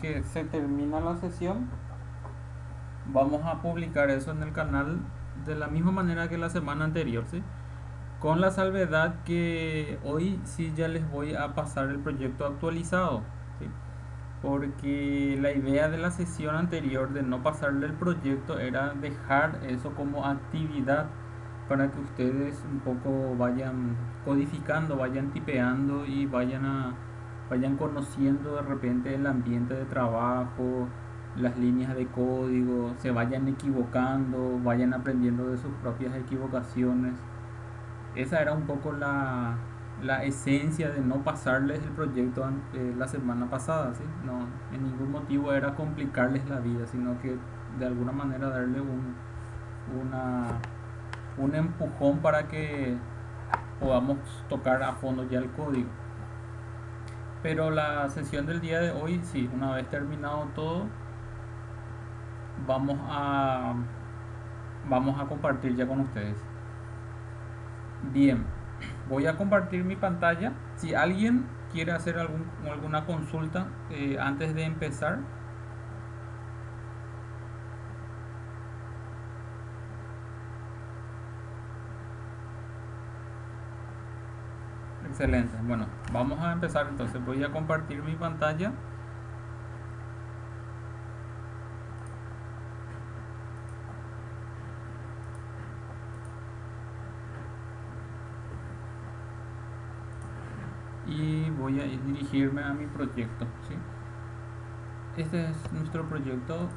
que se termina la sesión, vamos a publicar eso en el canal de la misma manera que la semana anterior, ¿sí? Con la salvedad que hoy sí ya les voy a pasar el proyecto actualizado, ¿sí? Porque la idea de la sesión anterior de no pasarle el proyecto era dejar eso como actividad para que ustedes un poco vayan codificando, vayan tipeando y vayan conociendo de repente el ambiente de trabajo, las líneas de código, se vayan equivocando, vayan aprendiendo de sus propias equivocaciones. Esa era un poco la esencia de no pasarles el proyecto la semana pasada, ¿sí? No, en ningún motivo era complicarles la vida, sino que de alguna manera darle una, un empujón para que podamos tocar a fondo ya el código. Pero la sesión del día de hoy, sí, una vez terminado todo, vamos a, vamos a compartir ya con ustedes. Bien, voy a compartir mi pantalla. Si alguien quiere hacer alguna consulta antes de empezar. Excelente. Bueno, vamos a empezar entonces. Voy a compartir mi pantalla. Y voy a dirigirme a mi proyecto, ¿sí? Este es nuestro proyecto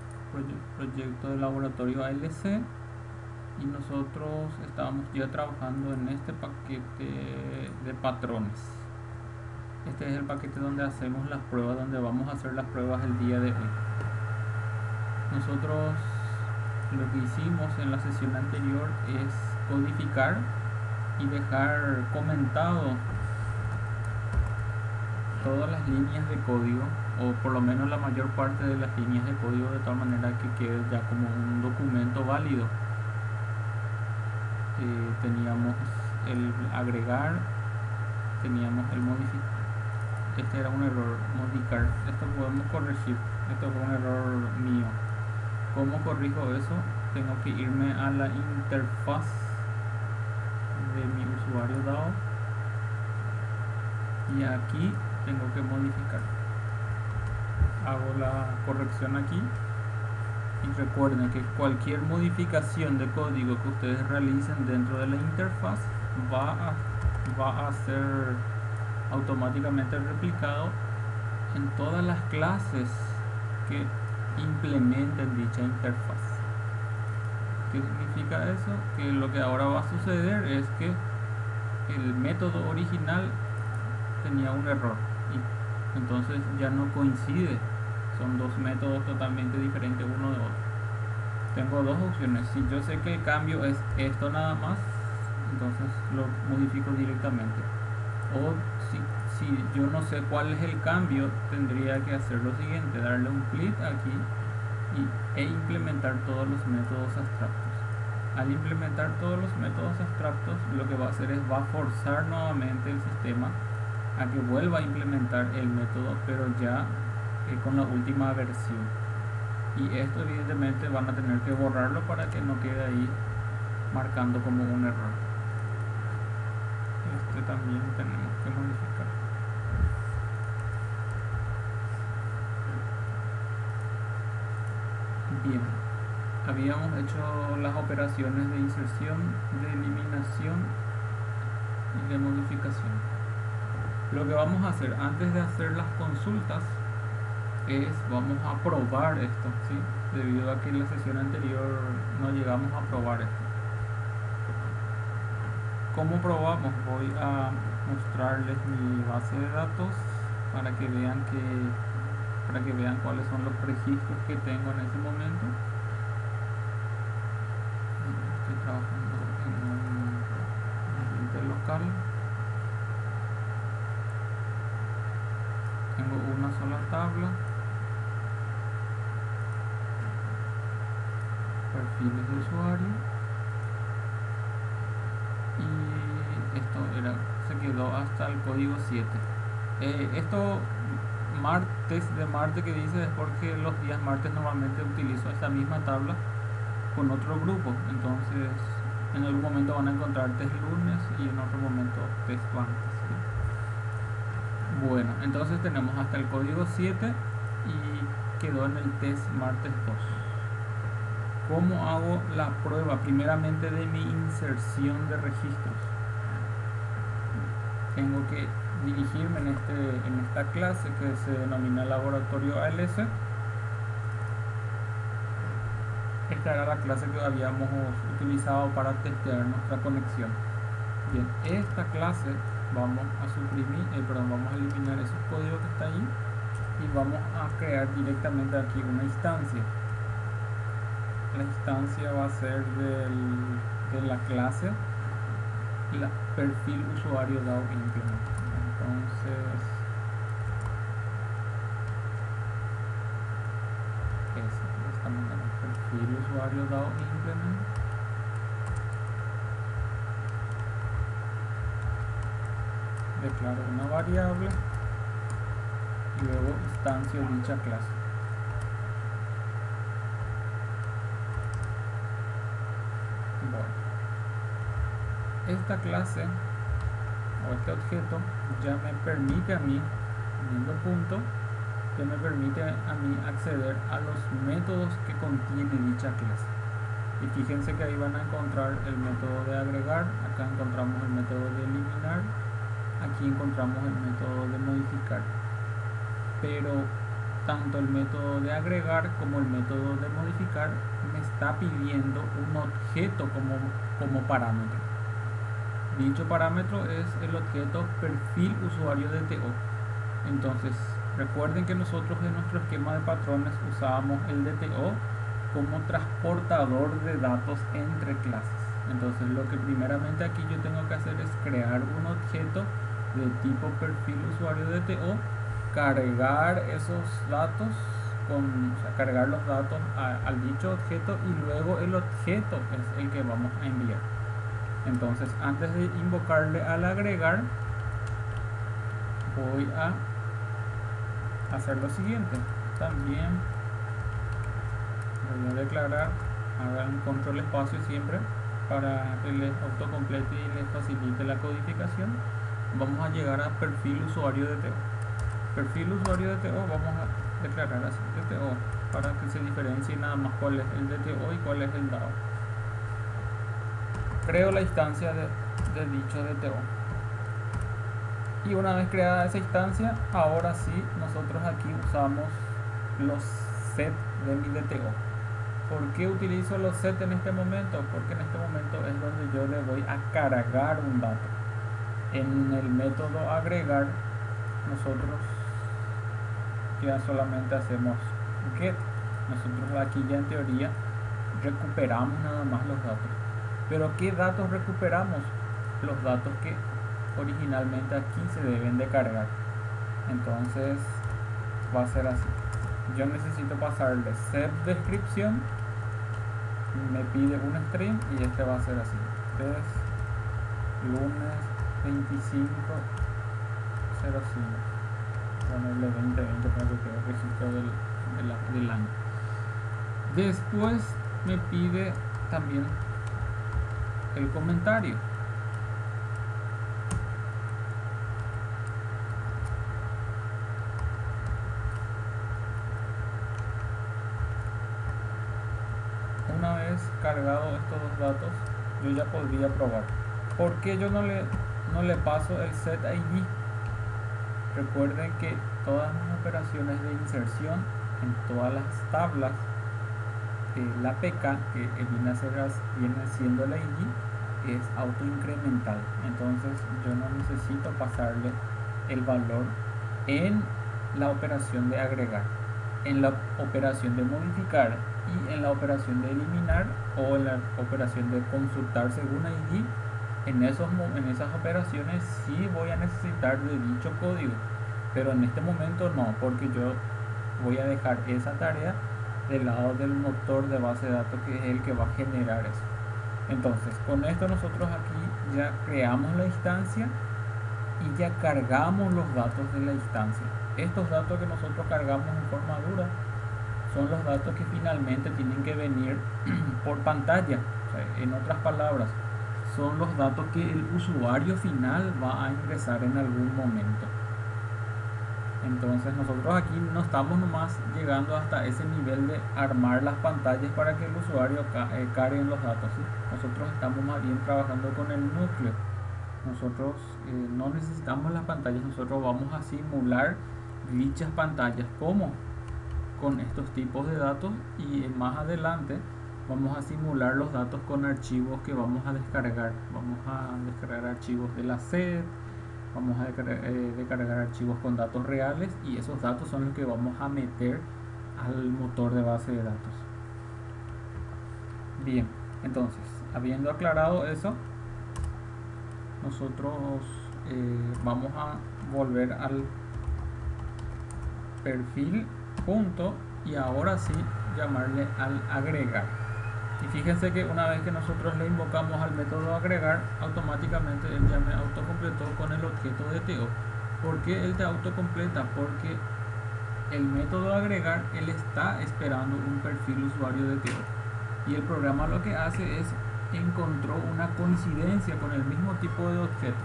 de laboratorio ALC. Y nosotros estamos ya trabajando en este paquete de patrones. Este es el paquete donde hacemos las pruebas, donde vamos a hacer las pruebas el día de hoy. Nosotros lo que hicimos en la sesión anterior es codificar y dejar comentado todas las líneas de código, o por lo menos la mayor parte de las líneas de código, de tal manera que quede ya como un documento válido. Teníamos el agregar, teníamos el modificar. Este era un error, modificar. Esto podemos corregir. Esto fue un error mío. ¿Cómo corrijo eso? Tengo que irme a la interfaz de mi usuario DAO y aquí tengo que modificar. Hago la corrección aquí y recuerden que cualquier modificación de código que ustedes realicen dentro de la interfaz va a ser automáticamente replicado en todas las clases que implementen dicha interfaz. ¿Qué significa eso? Que lo que ahora va a suceder es que el método original tenía un error y entonces ya no coincide. Son dos métodos totalmente diferentes uno de otro. Tengo dos opciones. Si yo sé que el cambio es esto nada más, entonces lo modifico directamente. O si yo no sé cuál es el cambio, tendría que hacer lo siguiente: darle un clic aquí e implementar todos los métodos abstractos. Al implementar todos los métodos abstractos, lo que va a hacer es va a forzar nuevamente el sistema a que vuelva a implementar el método, pero ya con la última versión. Y esto evidentemente van a tener que borrarlo para que no quede ahí marcando como un error. Este también tenemos que modificar. Bien, habíamos hecho las operaciones de inserción, de eliminación y de modificación. Lo que vamos a hacer antes de hacer las consultas es vamos a probar esto, ¿sí? Debido a que en la sesión anterior no llegamos a probar esto. ¿Cómo probamos? Voy a mostrarles mi base de datos para que vean cuáles son los registros que tengo en ese momento. Estoy trabajando en un ambiente local. Tengo una sola tabla. Perfiles de usuario. Y esto se quedó hasta el código 7. Esto martes de Marte que dice es porque los días martes normalmente utilizo esta misma tabla con otro grupo. Entonces en algún momento van a encontrar test lunes y en otro momento test martes, ¿sí? Bueno, entonces tenemos hasta el código 7 y quedó en el test martes 2. ¿Cómo hago la prueba? Primeramente de mi inserción de registros. Tengo que dirigirme en esta clase que se denomina laboratorio ALS. Esta era la clase que habíamos utilizado para testear nuestra conexión. Bien, esta clase vamos a suprimir, vamos a eliminar esos códigos que está ahí y vamos a crear directamente aquí una instancia. La instancia va a ser de la clase perfil usuario DAO implement. Entonces de esta manera, perfil usuario DAO implement. Declaro una variable y luego instancio dicha clase. Esta clase o este objeto ya me permite a mí, poniendo punto, ya me permite a mí acceder a los métodos que contiene dicha clase. Y fíjense que ahí van a encontrar el método de agregar, acá encontramos el método de eliminar, aquí encontramos el método de modificar. Pero tanto el método de agregar como el método de modificar me está pidiendo un objeto como parámetro. Dicho parámetro es el objeto perfil usuario DTO. Entonces recuerden que nosotros en nuestro esquema de patrones usábamos el DTO como transportador de datos entre clases. Entonces lo que primeramente aquí yo tengo que hacer es crear un objeto de tipo perfil usuario DTO, cargar esos datos cargar los datos al dicho objeto y luego el objeto es el que vamos a enviar. Entonces antes de invocarle al agregar voy a hacer lo siguiente. También voy a declarar, hagan control espacio siempre para que les autocomplete y les facilite la codificación. Vamos a llegar a perfil usuario DTO. Perfil usuario DTO vamos a declarar así, DTO, para que se diferencie nada más cuál es el DTO y cuál es el DAO. Creo la instancia de dicho DTO. Y una vez creada esa instancia, ahora sí nosotros aquí usamos los set de mi DTO. ¿Por qué utilizo los set en este momento? Porque en este momento es donde yo le voy a cargar un dato. En el método agregar nosotros ya solamente hacemos get. Nosotros aquí ya en teoría recuperamos nada más los datos. Pero ¿qué datos recuperamos? Los datos que originalmente aquí se deben de cargar. Entonces va a ser así. Yo necesito pasarle set descripción, me pide un string y este va a ser así: lunes 25/05, ponerle 2020 para que quede el registro del año. Después me pide también el comentario. Una vez cargado estos dos datos, yo ya podría probar. ¿Por qué yo no le paso el set ID? Recuerden que todas las operaciones de inserción en todas las tablas, la PK que viene siendo el ID es autoincremental. Entonces yo no necesito pasarle el valor en la operación de agregar, en la operación de modificar y en la operación de eliminar o en la operación de consultar según ID. En esas operaciones sí voy a necesitar de dicho código, pero en este momento no, porque yo voy a dejar esa tarea del lado del motor de base de datos, que es el que va a generar eso. Entonces con esto nosotros aquí ya creamos la instancia y ya cargamos los datos de la instancia. estos datos que nosotros cargamos en forma dura son los datos que finalmente tienen que venir por pantalla. O sea, en otras palabras, son los datos que el usuario final va a ingresar en algún momento. Entonces nosotros aquí no estamos nomás llegando hasta ese nivel de armar las pantallas para que el usuario cargue en los datos, ¿sí? Nosotros estamos más bien trabajando con el núcleo. Nosotros no necesitamos las pantallas, nosotros vamos a simular dichas pantallas como con estos tipos de datos, y más adelante vamos a simular los datos con archivos que vamos a descargar. Vamos a descargar archivos de la SED, vamos a descargar archivos con datos reales, y esos datos son los que vamos a meter al motor de base de datos. Bien, entonces, habiendo aclarado eso, nosotros vamos a volver al perfil punto y ahora sí llamarle al agregar. Y fíjense que una vez que nosotros le invocamos al método agregar, automáticamente él ya me autocompletó con el objeto de TO. ¿Por qué él te autocompleta? Porque el método agregar, él está esperando un perfil usuario de TO, y el programa lo que hace es encontró una coincidencia con el mismo tipo de objeto.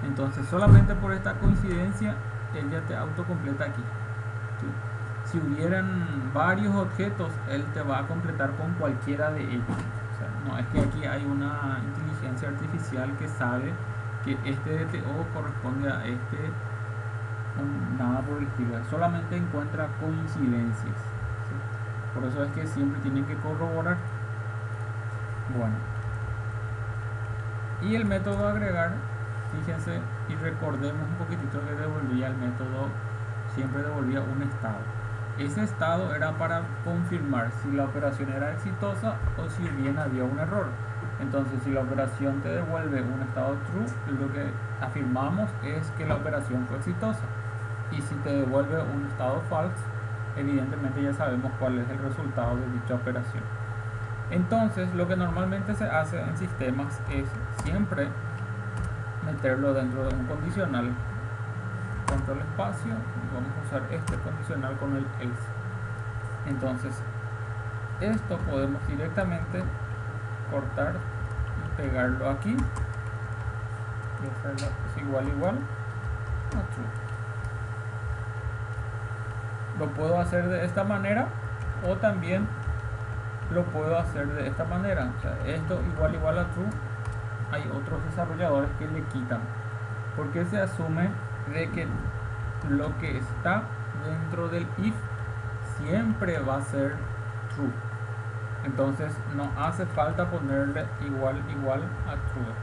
Entonces solamente por esta coincidencia él ya te autocompleta aquí, ¿sí? Si hubieran varios objetos, él te va a completar con cualquiera de ellos. O sea, no es que aquí hay una inteligencia artificial que sabe que este DTO corresponde a este, nada por el estilo. Solamente encuentra coincidencias, ¿sí? Por eso es que siempre tienen que corroborar. Bueno, y el método agregar, fíjense y recordemos un poquitito que devolvía el método, siempre devolvía un estado. Ese estado era para confirmar si la operación era exitosa o si bien había un error. Entonces, si la operación te devuelve un estado true, lo que afirmamos es que la operación fue exitosa. Y si te devuelve un estado false, evidentemente ya sabemos cuál es el resultado de dicha operación. Entonces, lo que normalmente se hace en sistemas es siempre meterlo dentro de un condicional. Control espacio, y vamos a usar este condicional con el else. Entonces, esto podemos directamente cortar y pegarlo aquí y hacerlo igual a true. Lo puedo hacer de esta manera, o también lo puedo hacer de esta manera. O sea, esto igual a true, hay otros desarrolladores que le quitan, porque se asume de que lo que está dentro del if siempre va a ser true. Entonces no hace falta ponerle igual a true.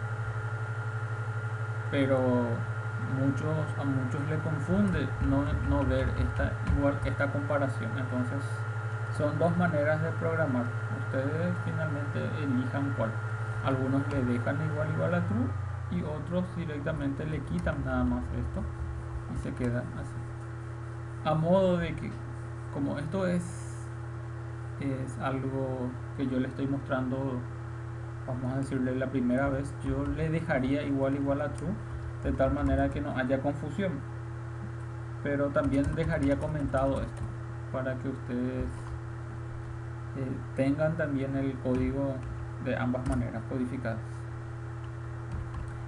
Pero a muchos le confunde no ver esta comparación. Entonces son dos maneras de programar. Ustedes finalmente elijan cuál. Algunos le dejan igual a true, y otros directamente le quitan nada más esto y se queda así. A modo de que, como esto es algo que yo le estoy mostrando, vamos a decirle la primera vez, yo le dejaría igual a true, de tal manera que no haya confusión. Pero también dejaría comentado esto para que ustedes tengan también el código de ambas maneras codificadas.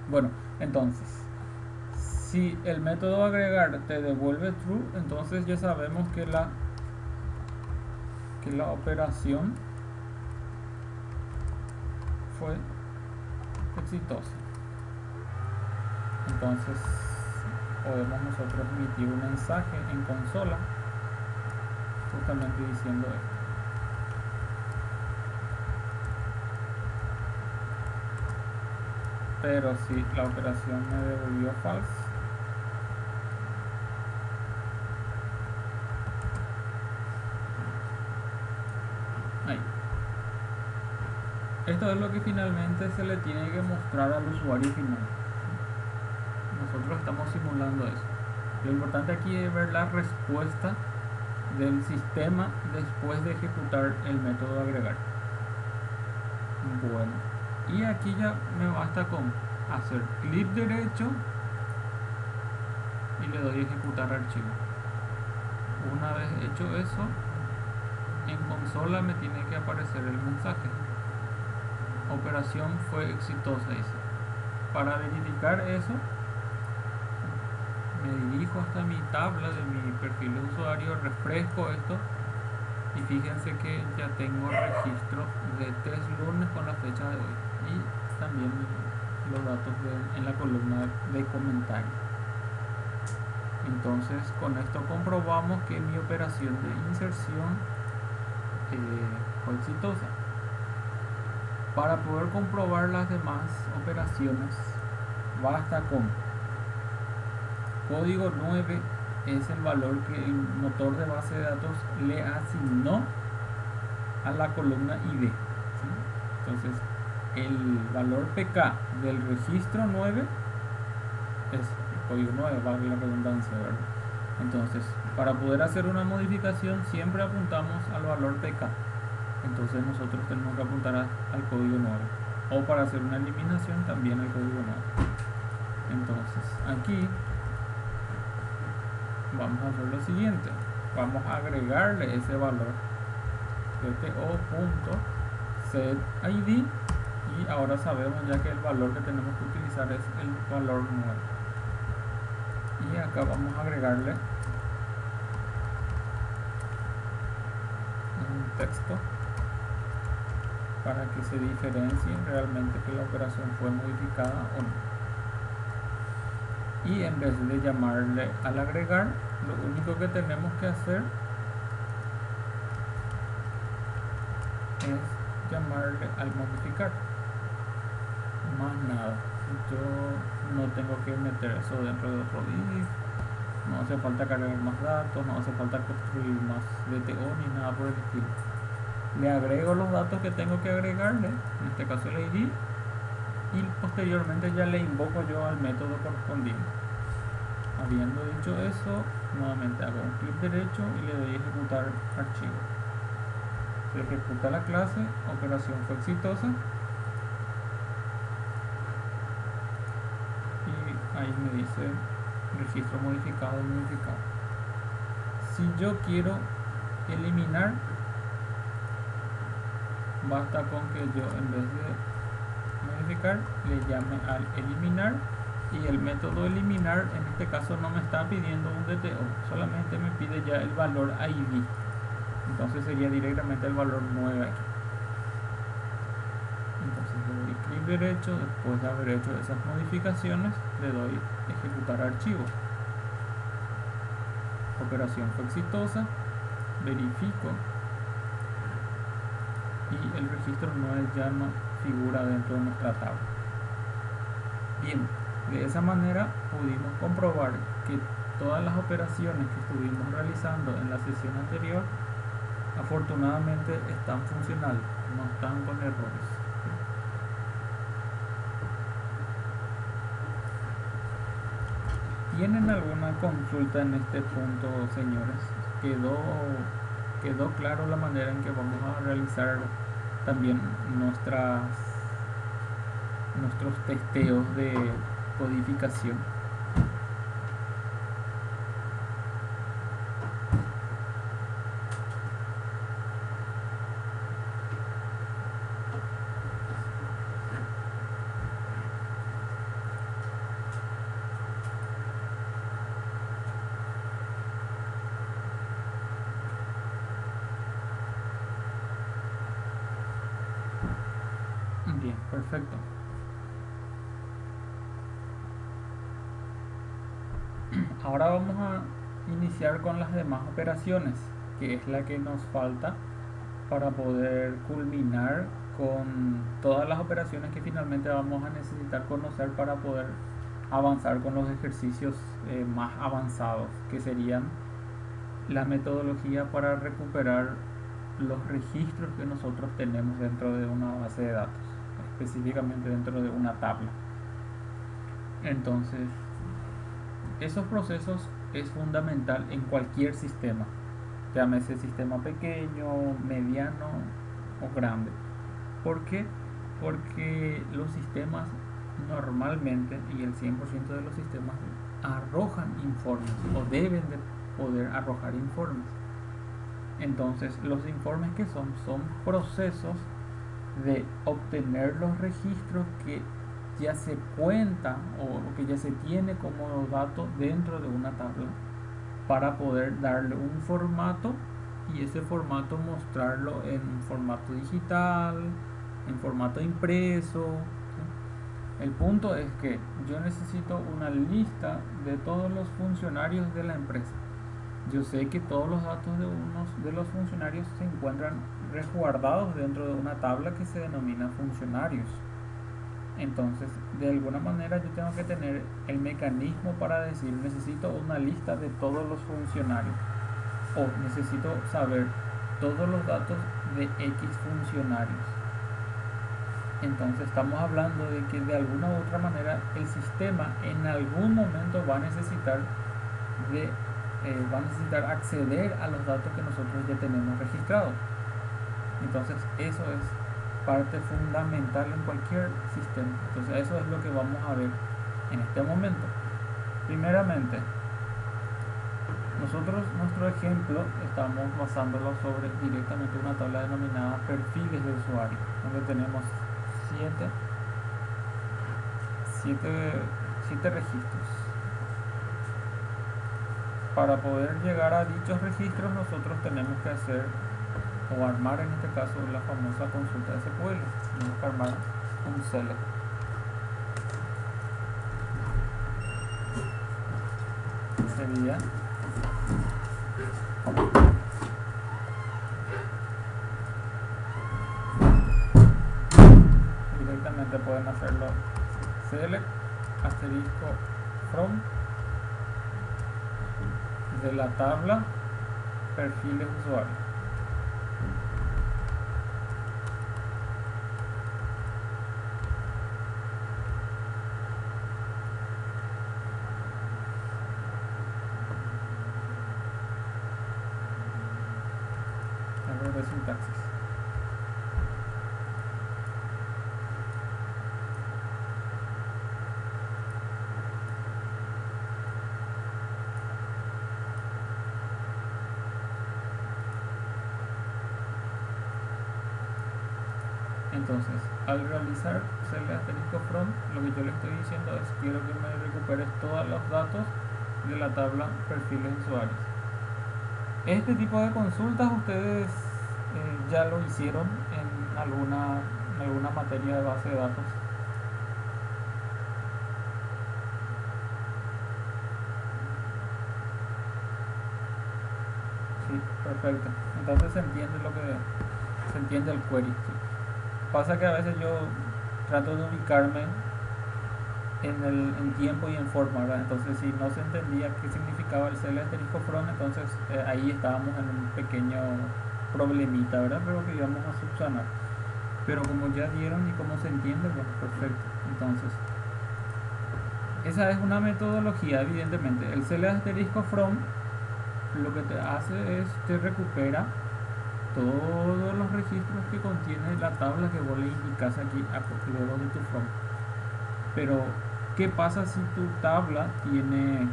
Bueno, entonces, si el método agregar te devuelve true, entonces ya sabemos que la operación fue exitosa. Entonces podemos nosotros emitir un mensaje en consola justamente diciendo esto. Pero si la operación me devolvió false, ahí. Esto es lo que finalmente se le tiene que mostrar al usuario final. Nosotros estamos simulando eso. Lo importante aquí es ver la respuesta del sistema después de ejecutar el método agregar. Bueno, y aquí ya me basta con hacer clic derecho y le doy a ejecutar archivo. Una vez hecho eso, en consola me tiene que aparecer el mensaje: operación fue exitosa, dice. Para verificar eso, me dirijo hasta mi tabla de mi perfil de usuario, refresco esto y fíjense que ya tengo registros de 3 lunes con la fecha de hoy y también los datos en la columna de comentarios. Entonces con esto comprobamos que mi operación de inserción fue exitosa. Para poder comprobar las demás operaciones basta con código 9, es el valor que el motor de base de datos le asignó a la columna ID, ¿sí? Entonces el valor PK del registro 9 es el código 9, valga la redundancia, ¿verdad? Entonces para poder hacer una modificación siempre apuntamos al valor PK. Entonces nosotros tenemos que apuntar al código 9, o para hacer una eliminación también al código 9. Entonces aquí vamos a hacer lo siguiente: vamos a agregarle ese valor to.setID y ahora sabemos ya que el valor que tenemos que utilizar es el valor 9, y acá vamos a agregarle un texto para que se diferencie realmente que la operación fue modificada o no. Y en vez de llamarle al agregar, lo único que tenemos que hacer es llamarle al modificar, más nada. Yo no tengo que meter eso dentro de otro if, no hace falta cargar más datos, no hace falta construir más DTO ni nada por el estilo. Le agrego los datos que tengo que agregarle, en este caso el ID, y posteriormente ya le invoco yo al método correspondiente. Habiendo dicho eso, nuevamente hago un clic derecho y le doy a ejecutar archivo. Se ejecuta la clase, operación fue exitosa, y ahí me dice registro modificado y modificado. Si yo quiero eliminar, basta con que yo en vez de modificar le llame al eliminar, y el método eliminar en este caso no me está pidiendo un DTO, solamente me pide ya el valor ID. Entonces sería directamente el valor 9 aquí. Entonces le doy clic derecho, después de haber hecho esas modificaciones le doy ejecutar archivo. Operación fue exitosa, verifico y el registro 9 ya no figura dentro de nuestra tabla. Bien, de esa manera pudimos comprobar que todas las operaciones que estuvimos realizando en la sesión anterior afortunadamente están funcionales, no están con errores. ¿Tienen alguna consulta en este punto, señores? ¿Quedó claro la manera en que vamos a realizar también nuestros testeos de codificación? Bien, perfecto. Ahora vamos a iniciar con las demás operaciones, que es la que nos falta para poder culminar con todas las operaciones que finalmente vamos a necesitar conocer para poder avanzar con los ejercicios más avanzados, que serían la metodología para recuperar los registros que nosotros tenemos dentro de una base de datos, específicamente dentro de una tabla. Entonces, esos procesos es fundamental en cualquier sistema, llámese sistema pequeño, mediano o grande. ¿Por qué? Porque los sistemas normalmente, y el 100% de los sistemas, arrojan informes o deben de poder arrojar informes. Entonces, los informes que son procesos de obtener los registros que ya se cuentan o que ya se tiene como datos dentro de una tabla, para poder darle un formato y ese formato mostrarlo en formato digital, en formato impreso. ¿Sí? El punto es que yo necesito una lista de todos los funcionarios de la empresa. Yo sé que todos los datos de unos de los funcionarios se encuentran resguardados dentro de una tabla que se denomina funcionarios. Entonces, de alguna manera yo tengo que tener el mecanismo para decir, necesito una lista de todos los funcionarios o necesito saber todos los datos de X funcionarios. Entonces estamos hablando de que de alguna u otra manera el sistema en algún momento va a necesitar acceder a los datos que nosotros ya tenemos registrados. Entonces eso es parte fundamental en cualquier sistema. Entonces eso es lo que vamos a ver en este momento. Primeramente, nuestro ejemplo estamos basándolo sobre directamente una tabla denominada perfiles de usuario, donde tenemos 7 registros. Para poder llegar a dichos registros nosotros tenemos que hacer o armar en este caso la famosa consulta SQL. Tenemos que armar un select. Sería directamente pueden hacerlo select asterisco from de la tabla perfiles usuarios. Error de sintaxis. Entonces, al realizar select asterisco from, lo que yo le estoy diciendo es quiero que me recuperes todos los datos de la tabla perfiles usuarios. Este tipo de consultas ustedes ya lo hicieron en alguna materia de base de datos. Sí, perfecto. Entonces se entiende el query. ¿Sí? Pasa que a veces yo trato de ubicarme en tiempo y en forma, ¿verdad? Entonces si no se entendía qué significaba el select asterisco from, entonces ahí estábamos en un pequeño problemita, ¿verdad? Pero que íbamos a subsanar. Pero como ya dieron y como se entiende, bueno, perfecto. Entonces esa es una metodología, evidentemente. El select asterisco from lo que te hace es te recupera todos los registros que contiene la tabla que vos le indicas aquí luego de tu from. Pero ¿qué pasa si tu tabla tiene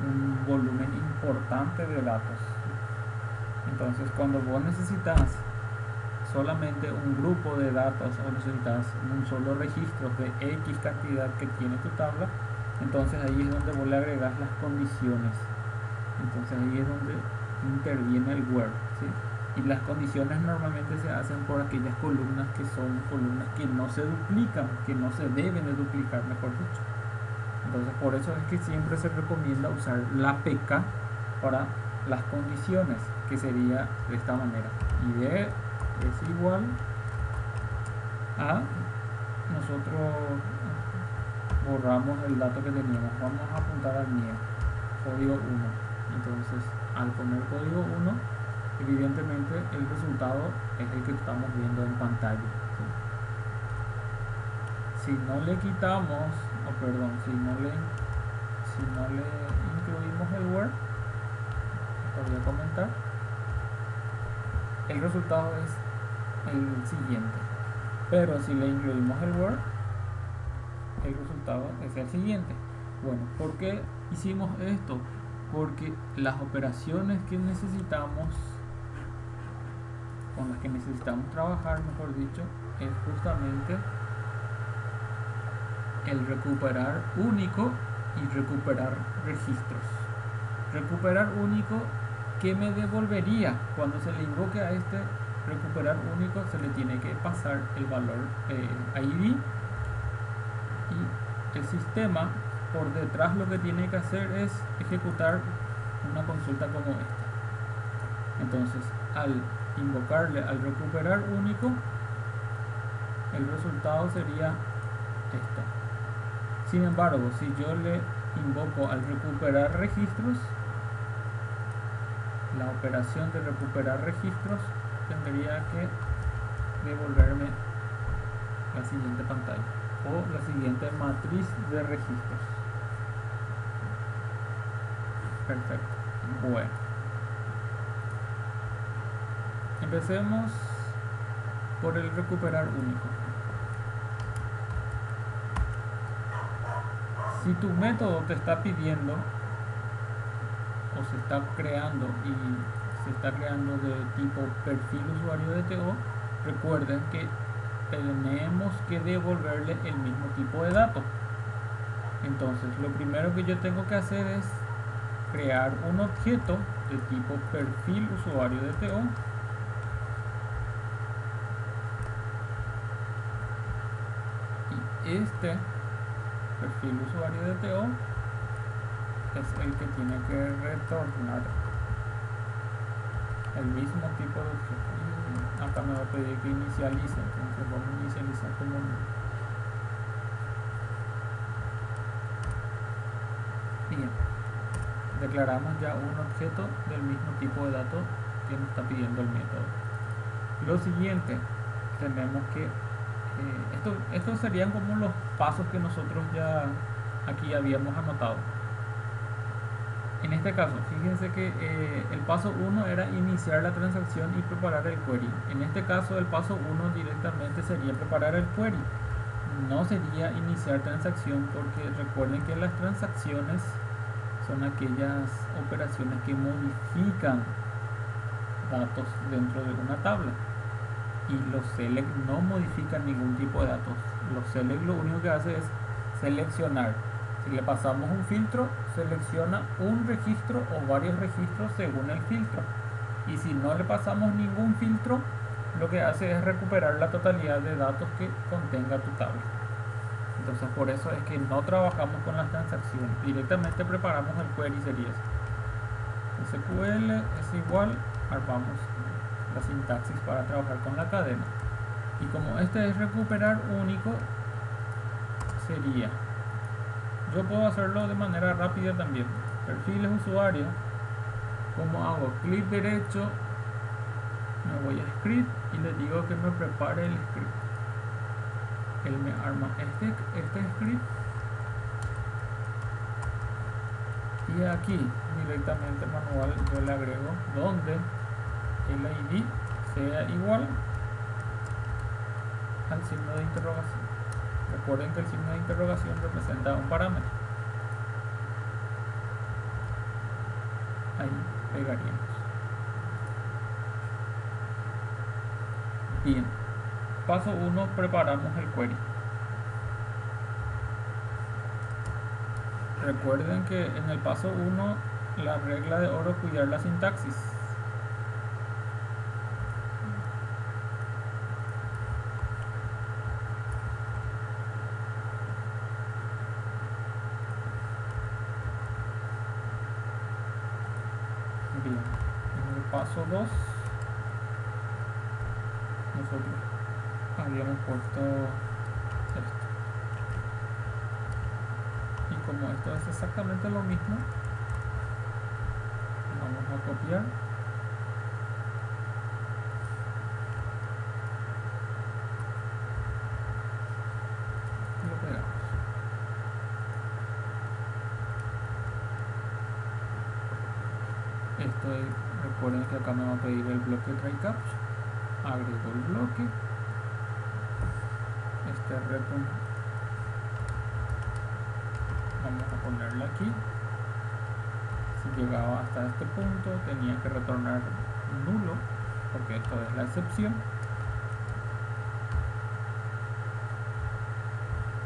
un volumen importante de datos? Entonces cuando vos necesitas solamente un grupo de datos o necesitas un solo registro de X cantidad que tiene tu tabla, entonces ahí es donde vos le agregas las condiciones. Entonces ahí es donde interviene el where, ¿sí? Y las condiciones normalmente se hacen por aquellas columnas que son columnas que no se duplican, que no se deben de duplicar, mejor dicho. Entonces por eso es que siempre se recomienda usar la PK para las condiciones, que sería de esta manera. id es igual a, nosotros borramos el dato que teníamos, vamos a apuntar al mío, código 1. Entonces al poner código 1, evidentemente el resultado es el que estamos viendo en pantalla, ¿sí? Si no le quitamos, si no le incluimos el where, lo voy a comentar, el resultado es el siguiente. Pero si le incluimos el where, el resultado es el siguiente. Bueno, ¿por qué hicimos esto? porque las operaciones que necesitamos, con las que necesitamos trabajar, mejor dicho, es justamente el recuperar único y recuperar registros. Recuperar único, ¿qué me devolvería? Cuando se le invoque a este recuperar único, se le tiene que pasar el valor ID, y el sistema por detrás lo que tiene que hacer es ejecutar una consulta como esta. Entonces, al invocarle al recuperar único, el resultado sería esto. Sin embargo, si yo le invoco al recuperar registros, la operación de recuperar registros tendría que devolverme la siguiente pantalla o la siguiente matriz de registros. Perfecto. Bueno, empecemos por el recuperar único. Si tu método te está pidiendo o se está creando de tipo perfil usuario DTO, recuerden que tenemos que devolverle el mismo tipo de datos. Entonces, lo primero que yo tengo que hacer es crear un objeto de tipo perfil usuario DTO, y este perfil usuario DTO es el que tiene que retornar el mismo tipo de objeto. Y acá me va a pedir que inicialice, entonces vamos a inicializar como bien. Declaramos ya un objeto del mismo tipo de datos que nos está pidiendo el método. Lo siguiente, tenemos que estos serían como los pasos que nosotros ya aquí habíamos anotado. En este caso, fíjense que el paso 1 era iniciar la transacción y preparar el query. En este caso, el paso 1 directamente sería preparar el query. No sería iniciar transacción, porque recuerden que las transacciones son aquellas operaciones que modifican datos dentro de una tabla, y los select no modifican ningún tipo de datos. Los select lo único que hace es seleccionar. Si le pasamos un filtro, selecciona un registro o varios registros según el filtro, y si no le pasamos ningún filtro, lo que hace es recuperar la totalidad de datos que contenga tu tabla. Entonces, por eso es que no trabajamos con las transacciones, directamente preparamos el query. Sería SQL es igual, armamos la sintaxis para trabajar con la cadena, y como este es recuperar único, sería, yo puedo hacerlo de manera rápida también. Perfiles usuario, como hago clic derecho, me voy a script y le digo que me prepare el script. Él me arma este script, y aquí directamente manual yo le agrego donde el ID sea igual al signo de interrogación. Recuerden que el signo de interrogación representa un parámetro. Ahí pegaríamos. Bien, paso 1, preparamos el query. Recuerden que en el paso 1 la regla de oro, cuidar la sintaxis. Bien, en el paso 2 nosotros habíamos puesto esto, y como esto es exactamente lo mismo, vamos a copiar y lo pegamos. Esto es, recuerden que acá me va a pedir el bloque try catch, agrego el bloque, este return vamos a ponerlo aquí, Si llegaba hasta este punto tenía que retornar nulo, porque esto es la excepción.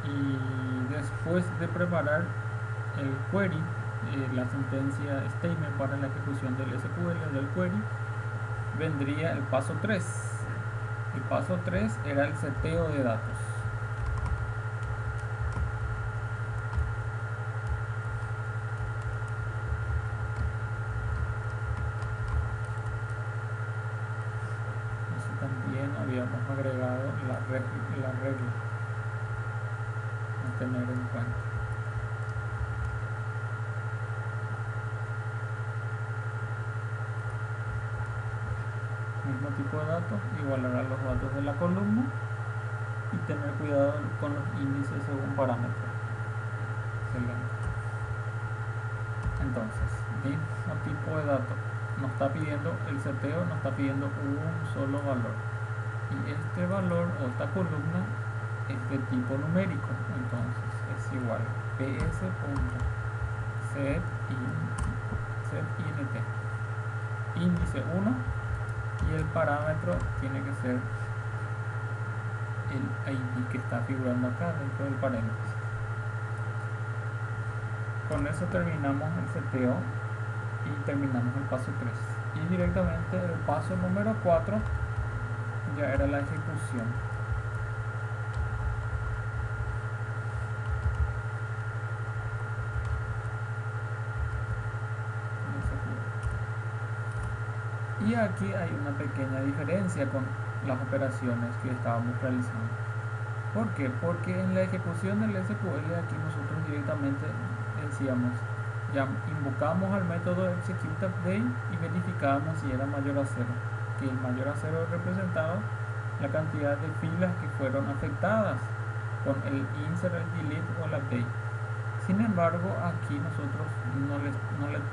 Y después de preparar el query, la sentencia statement para la ejecución del SQL del query, vendría el paso 3. El paso 3 era el seteo de datos. Eso también habíamos agregado la regla a tener en cuenta. Mismo tipo de datos, igualar a los datos de la columna y tener cuidado con los índices según parámetros. Excelente. Entonces, mismo tipo de datos, nos está pidiendo el seteo, nos está pidiendo un solo valor, y este valor o esta columna es de tipo numérico, entonces es igual ps.setInt índice 1, y el parámetro tiene que ser el ID que está figurando acá dentro del paréntesis. Con eso terminamos el seteo y terminamos el paso 3, y directamente el paso número 4 ya era la ejecución. Y aquí hay una pequeña diferencia con las operaciones que estábamos realizando. ¿Por qué? Porque en la ejecución del SQL aquí nosotros directamente decíamos, ya invocamos al método executeUpdate y verificábamos si era mayor a 0, que el mayor a 0 representaba la cantidad de filas que fueron afectadas con el insert, el delete o el update. Sin embargo, aquí nosotros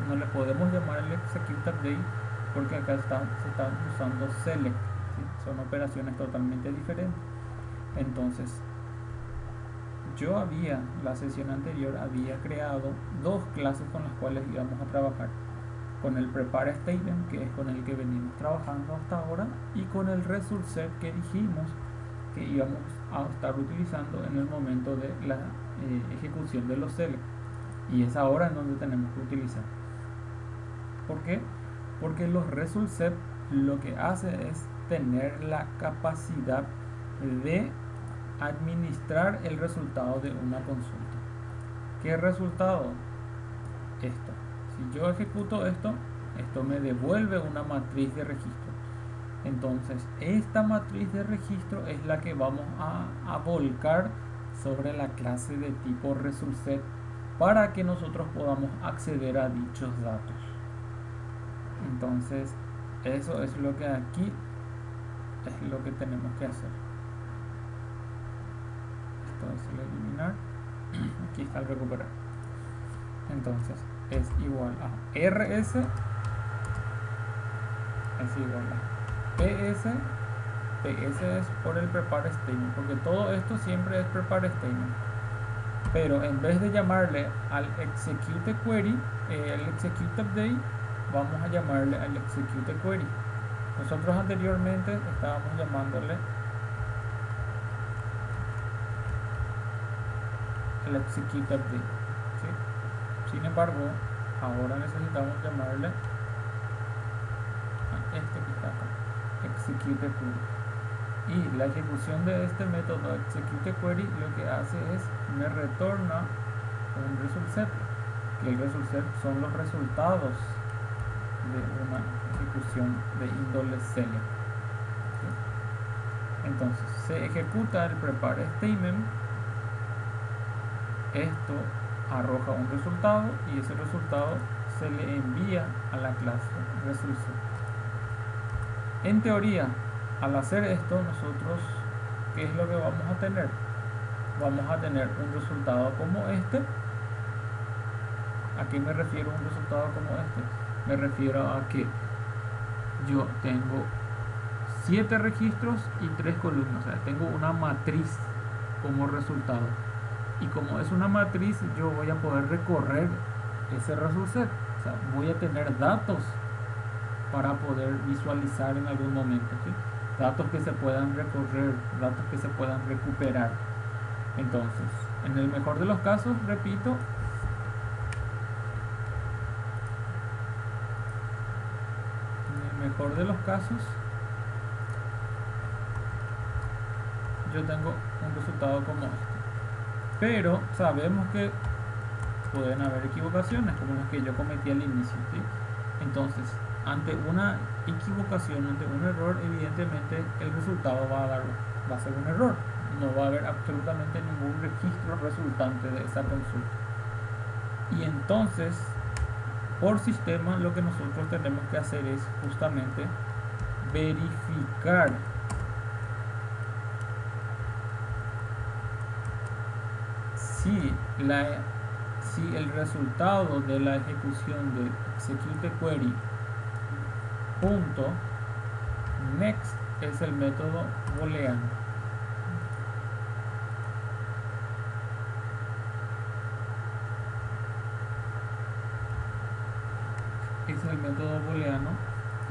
no le podemos llamar el executeUpdate porque acá se están usando select, ¿sí? Son operaciones totalmente diferentes. Entonces, la sesión anterior había creado dos clases con las cuales íbamos a trabajar: con el prepare statement, que es con el que venimos trabajando hasta ahora, y con el result set que dijimos que íbamos a estar utilizando en el momento de la ejecución de los select, y es ahora en donde tenemos que utilizar. ¿Por qué? Porque los result set lo que hace es tener la capacidad de administrar el resultado de una consulta. ¿Qué resultado? Esto. Si yo ejecuto esto me devuelve una matriz de registro. Entonces, esta matriz de registro es la que vamos a volcar sobre la clase de tipo resultSet para que nosotros podamos acceder a dichos datos. Entonces, eso es lo que aquí es lo que tenemos que hacer. Esto es el eliminar. Aquí está el recuperar. Entonces, es igual a rs es igual a ps es por el prepare statement, porque todo esto siempre es prepare statement, pero en vez de llamarle al execute query, el execute update, vamos a llamarle al execute query. Nosotros anteriormente estábamos llamándole el execute update, ¿sí? Sin embargo, ahora necesitamos llamarle a este que está acá, execute query. Y la ejecución de este método execute query lo que hace es me retorna un result set, que el result set son los resultados de una ejecución de índole select, ¿sí? Entonces se ejecuta el prepare statement, esto arroja un resultado y ese resultado se le envía a la clase resultSet. En teoría, al hacer esto, nosotros, ¿qué es lo que vamos a tener? Vamos a tener un resultado como este. ¿A qué me refiero un resultado como este? Me refiero a que yo tengo 7 registros y 3 columnas, o sea, tengo una matriz como resultado. Y como es una matriz, yo voy a poder recorrer ese result set. O sea, voy a tener datos para poder visualizar en algún momento, ¿sí? Datos que se puedan recorrer, datos que se puedan recuperar. Entonces, en el mejor de los casos, repito, en el mejor de los casos, yo tengo un resultado como este. Pero sabemos que pueden haber equivocaciones, como las que yo cometí al inicio, ¿sí? Entonces, ante una equivocación, ante un error, evidentemente el resultado va a ser un error. No va a haber absolutamente ningún registro resultante de esa consulta. Y entonces, por sistema, lo que nosotros tenemos que hacer es justamente verificar si el resultado de la ejecución de execute query punto next es el método booleano. Es el método booleano.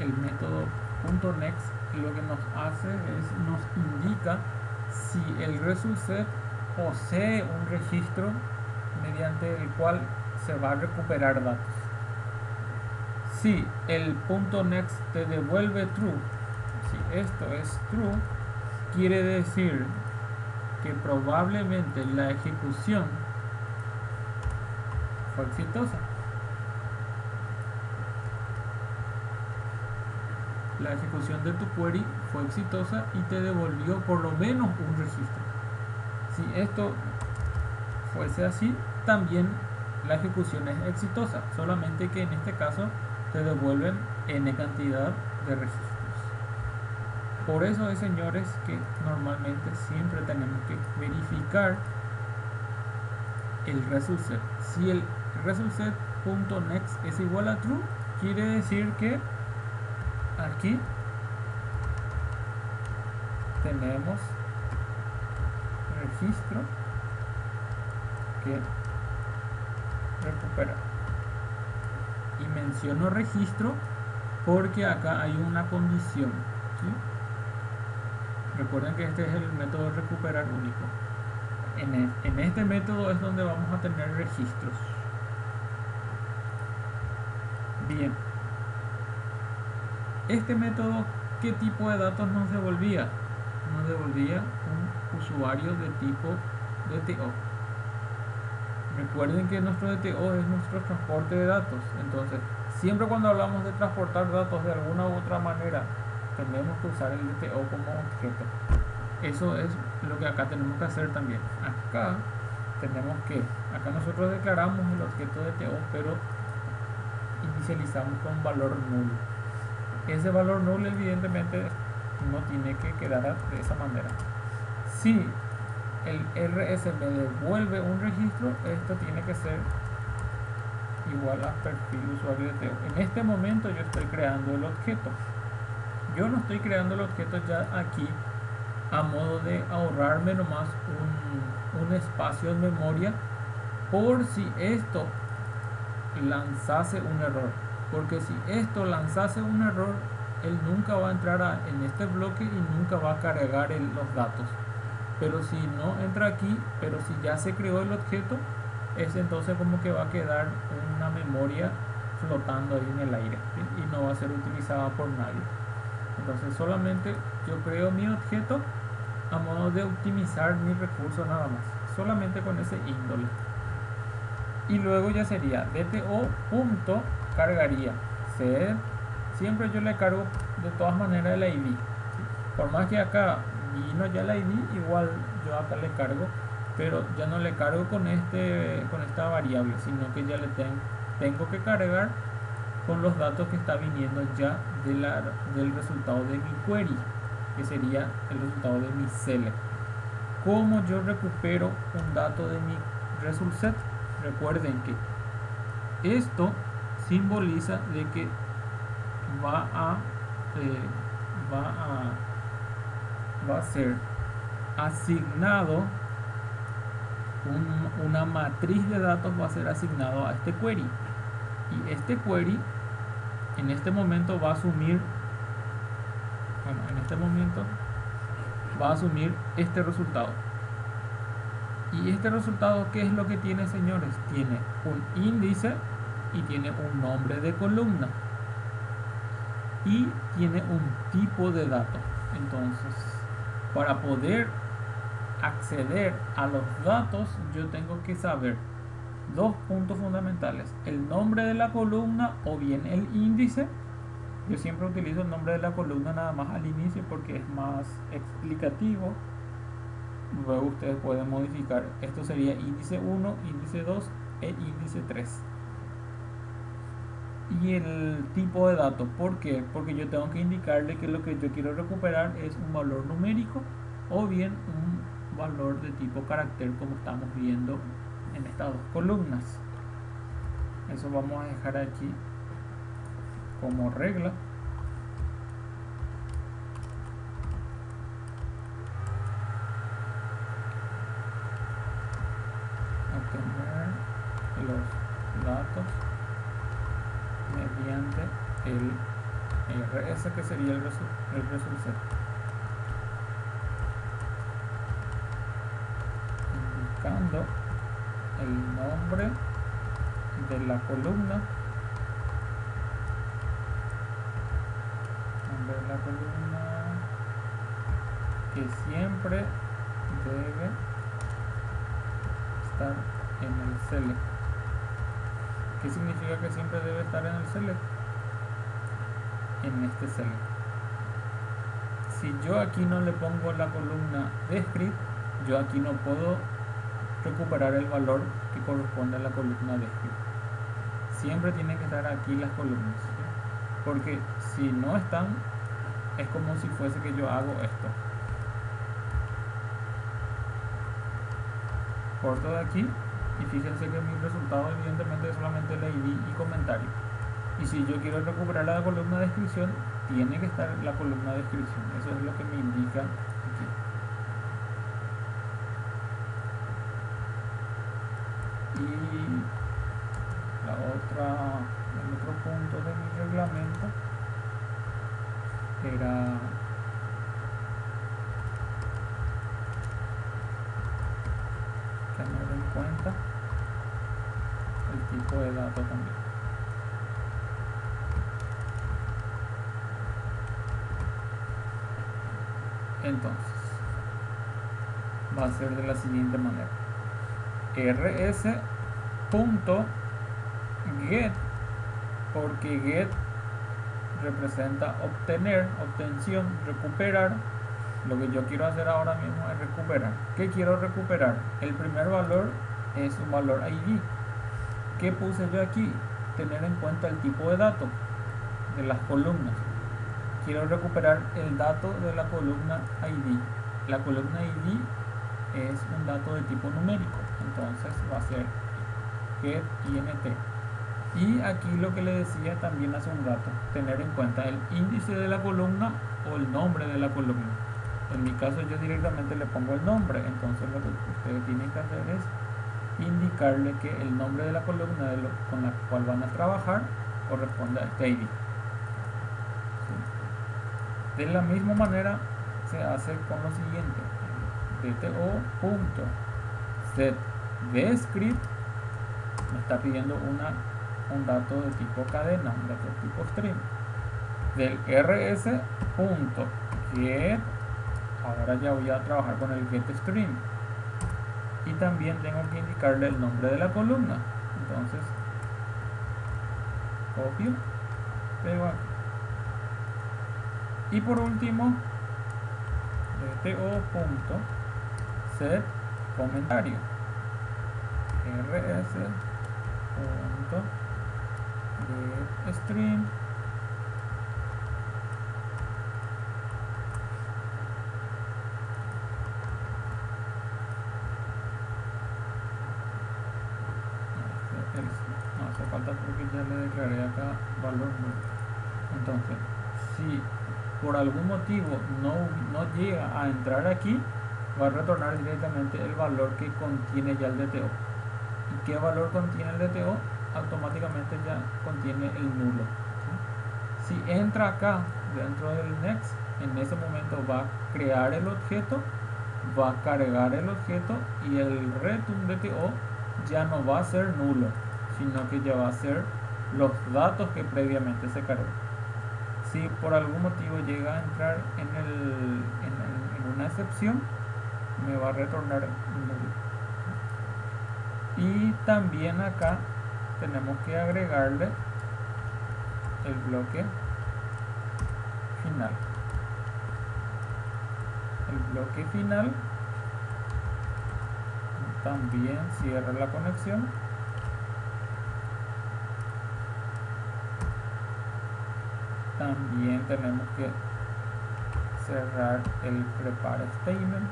El método .next lo que nos hace es nos indica si el result set posee un registro mediante el cual se va a recuperar datos. Si el .next te devuelve true, si esto es true, quiere decir que probablemente la ejecución fue exitosa. La ejecución de tu query fue exitosa y te devolvió por lo menos un registro. Si esto fuese así, también la ejecución es exitosa, solamente que en este caso te devuelven n cantidad de registros. Por eso es, señores, que normalmente siempre tenemos que verificar el result set. Si el result set.next es igual a true, quiere decir que aquí tenemos registro que recuperar. Y menciono registro porque acá hay una condición, ¿sí? Recuerden que este es el método recuperar único. En este método es donde vamos a tener registros. Bien. Este método, ¿qué tipo de datos nos devolvía? Nos devolvía un usuario de tipo DTO. Recuerden que nuestro DTO es nuestro transporte de datos. Entonces, siempre cuando hablamos de transportar datos de alguna u otra manera, tenemos que usar el DTO como objeto. Eso es lo que acá tenemos que hacer también. Acá nosotros declaramos el objeto DTO, pero inicializamos con valor nulo. Ese valor nulo evidentemente no tiene que quedar de esa manera. Si el RS me devuelve un registro, esto tiene que ser igual a perfil usuario DTO. En este momento yo estoy creando el objeto. Yo no estoy creando el objeto ya aquí a modo de ahorrarme nomás un espacio en memoria por si esto lanzase un error. Porque si esto lanzase un error, él nunca va a entrar en este bloque y nunca va a cargar los datos. Pero si no entra aquí, pero si ya se creó el objeto, es entonces como que va a quedar una memoria flotando ahí en el aire, ¿sí? Y no va a ser utilizada por nadie. Entonces solamente yo creo mi objeto a modo de optimizar mi recurso nada más, solamente con ese índole. Y luego ya sería DTO punto cargaría. Siempre yo le cargo de todas maneras el ID. Por más que acá vino ya el ID, igual yo acá le cargo, pero ya no le cargo con esta variable, sino que ya le tengo que cargar con los datos que está viniendo ya del resultado de mi query, que sería el resultado de mi select. ¿Cómo yo recupero un dato de mi result set? Recuerden que esto simboliza de que va a ser asignado una matriz de datos, va a ser asignado a este query. Y este query en este momento va a asumir, bueno, en este momento va a asumir este resultado. Y este resultado, ¿qué es lo que tiene, señores? Tiene un índice y tiene un nombre de columna y tiene un tipo de dato. Entonces, para poder acceder a los datos, yo tengo que saber dos puntos fundamentales: el nombre de la columna o bien el índice. Yo siempre utilizo el nombre de la columna nada más al inicio porque es más explicativo. Luego ustedes pueden modificar. Esto sería índice 1, índice 2 e índice 3. Y el tipo de datos, ¿por qué? Porque yo tengo que indicarle que lo que yo quiero recuperar es un valor numérico o bien un valor de tipo carácter, como estamos viendo en estas dos columnas. Eso vamos a dejar aquí como regla. Obtener los datos mediante el RS, que sería el resultado, indicando el nombre de la columna, que siempre debe estar en el select. ¿Qué significa que siempre debe estar en el select? En este select. Si yo aquí no le pongo la columna de script, yo aquí no puedo recuperar el valor que corresponde a la columna de script. Siempre tienen que estar aquí las columnas, ¿sí? Porque si no están, es como si fuese que yo hago esto. Corto de aquí y fíjense que mi resultado evidentemente es solamente el ID y comentario. Y si yo quiero recuperar la columna de descripción, tiene que estar la columna de descripción. Eso es lo que me indica aquí. Y el otro punto de mi reglamento era tener en cuenta el tipo de dato también. Entonces va a ser de la siguiente manera: rs.get, porque get representa obtener, obtención, recuperar. Lo que yo quiero hacer ahora mismo es recuperar. ¿Qué quiero recuperar? El primer valor es un valor ID. ¿Qué puse yo aquí? Tener en cuenta el tipo de dato de las columnas. Quiero recuperar el dato de la columna ID. La columna ID es un dato de tipo numérico, entonces va a ser get int. Y aquí lo que le decía también hace un rato, tener en cuenta el índice de la columna o el nombre de la columna. En mi caso yo directamente le pongo el nombre, entonces lo que ustedes tienen que hacer es indicarle que el nombre de la columna con la cual van a trabajar corresponde a este ID. De la misma manera se hace con lo siguiente: dto.setDescript me está pidiendo un dato de tipo cadena, un dato de tipo string. Del rs.get, ahora ya voy a trabajar con el getString y también tengo que indicarle el nombre de la columna. Entonces copio, pego aquí. Y por último, dto.setComentario, rs.getString no hace falta porque ya le declaré acá valor nulo. Entonces, si por algún motivo no llega a entrar aquí, va a retornar directamente el valor que contiene ya el DTO. ¿Y qué valor contiene el DTO? automáticamente ya contiene el nulo, ¿sí? Si entra acá dentro del next, en ese momento va a crear el objeto, va a cargar el objeto y el return.to ya no va a ser nulo, sino que ya va a ser los datos que previamente se cargó. Si por algún motivo llega a entrar en una excepción, me va a retornar nulo. Y también acá tenemos que agregarle el bloque final. El bloque final también cierra la conexión. También tenemos que cerrar el prepare statement.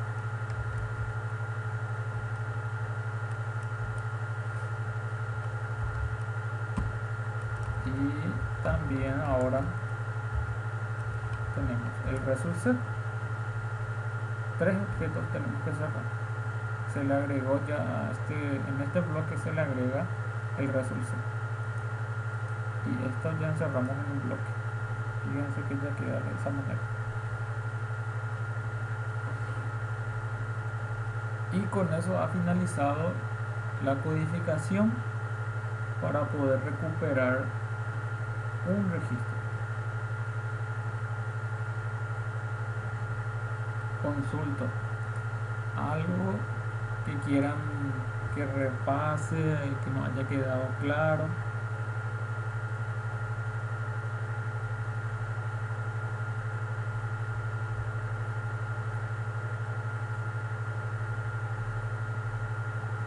Y también ahora tenemos el result set. 3 objetos tenemos que cerrar. Se le agregó ya en este bloque se le agrega el result set. Y esto ya encerramos en un bloque. Fíjense que ya queda de esa manera. Y con eso ha finalizado la codificación para poder recuperar un registro. Consulto algo que quieran que repase, que no haya quedado claro.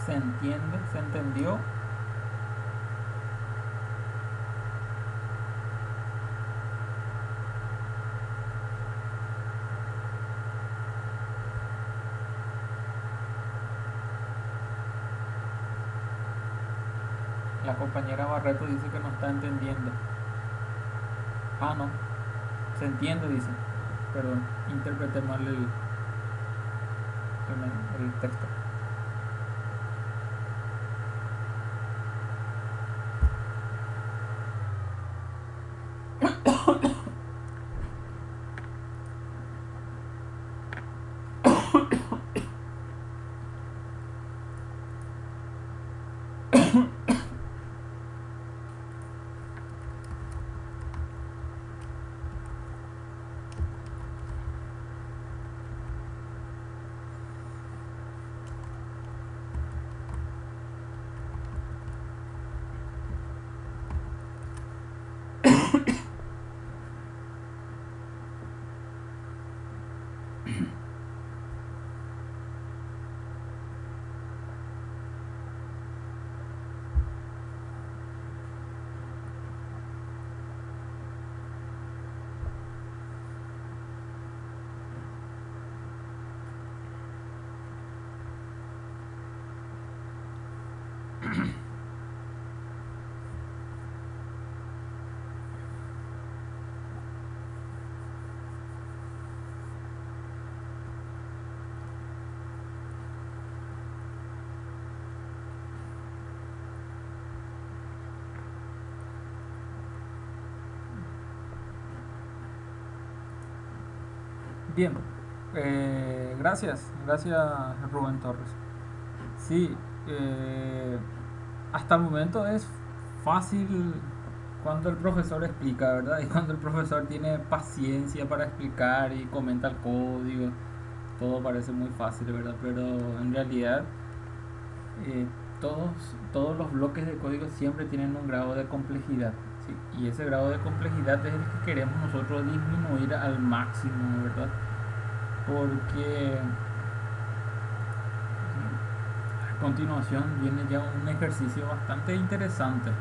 ¿Se entiende? ¿Se entendió? La compañera Barreto dice que no está entendiendo. Ah, no. Se entiende, dice. Perdón, interpreté mal el texto. Bien, gracias Rubén Torres. Sí, hasta el momento es fácil cuando el profesor explica, ¿verdad? Y cuando el profesor tiene paciencia para explicar y comenta el código, todo parece muy fácil, ¿verdad? Pero en realidad eh, todos los bloques de código siempre tienen un grado de complejidad, ¿sí? Y ese grado de complejidad es el que queremos nosotros disminuir al máximo, ¿verdad? Porque a continuación viene ya un ejercicio bastante interesante.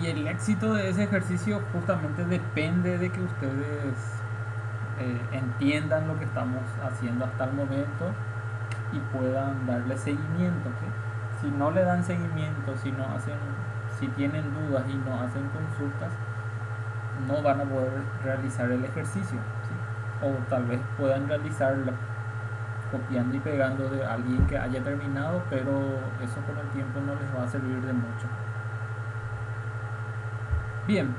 Y el éxito de ese ejercicio justamente depende de que ustedes entiendan lo que estamos haciendo hasta el momento y puedan darle seguimiento, ¿sí? Si no le dan seguimiento, si tienen dudas y no hacen consultas, no van a poder realizar el ejercicio, ¿sí? O tal vez puedan realizarlo copiando y pegando de alguien que haya terminado, pero eso con el tiempo no les va a servir de mucho. Bien,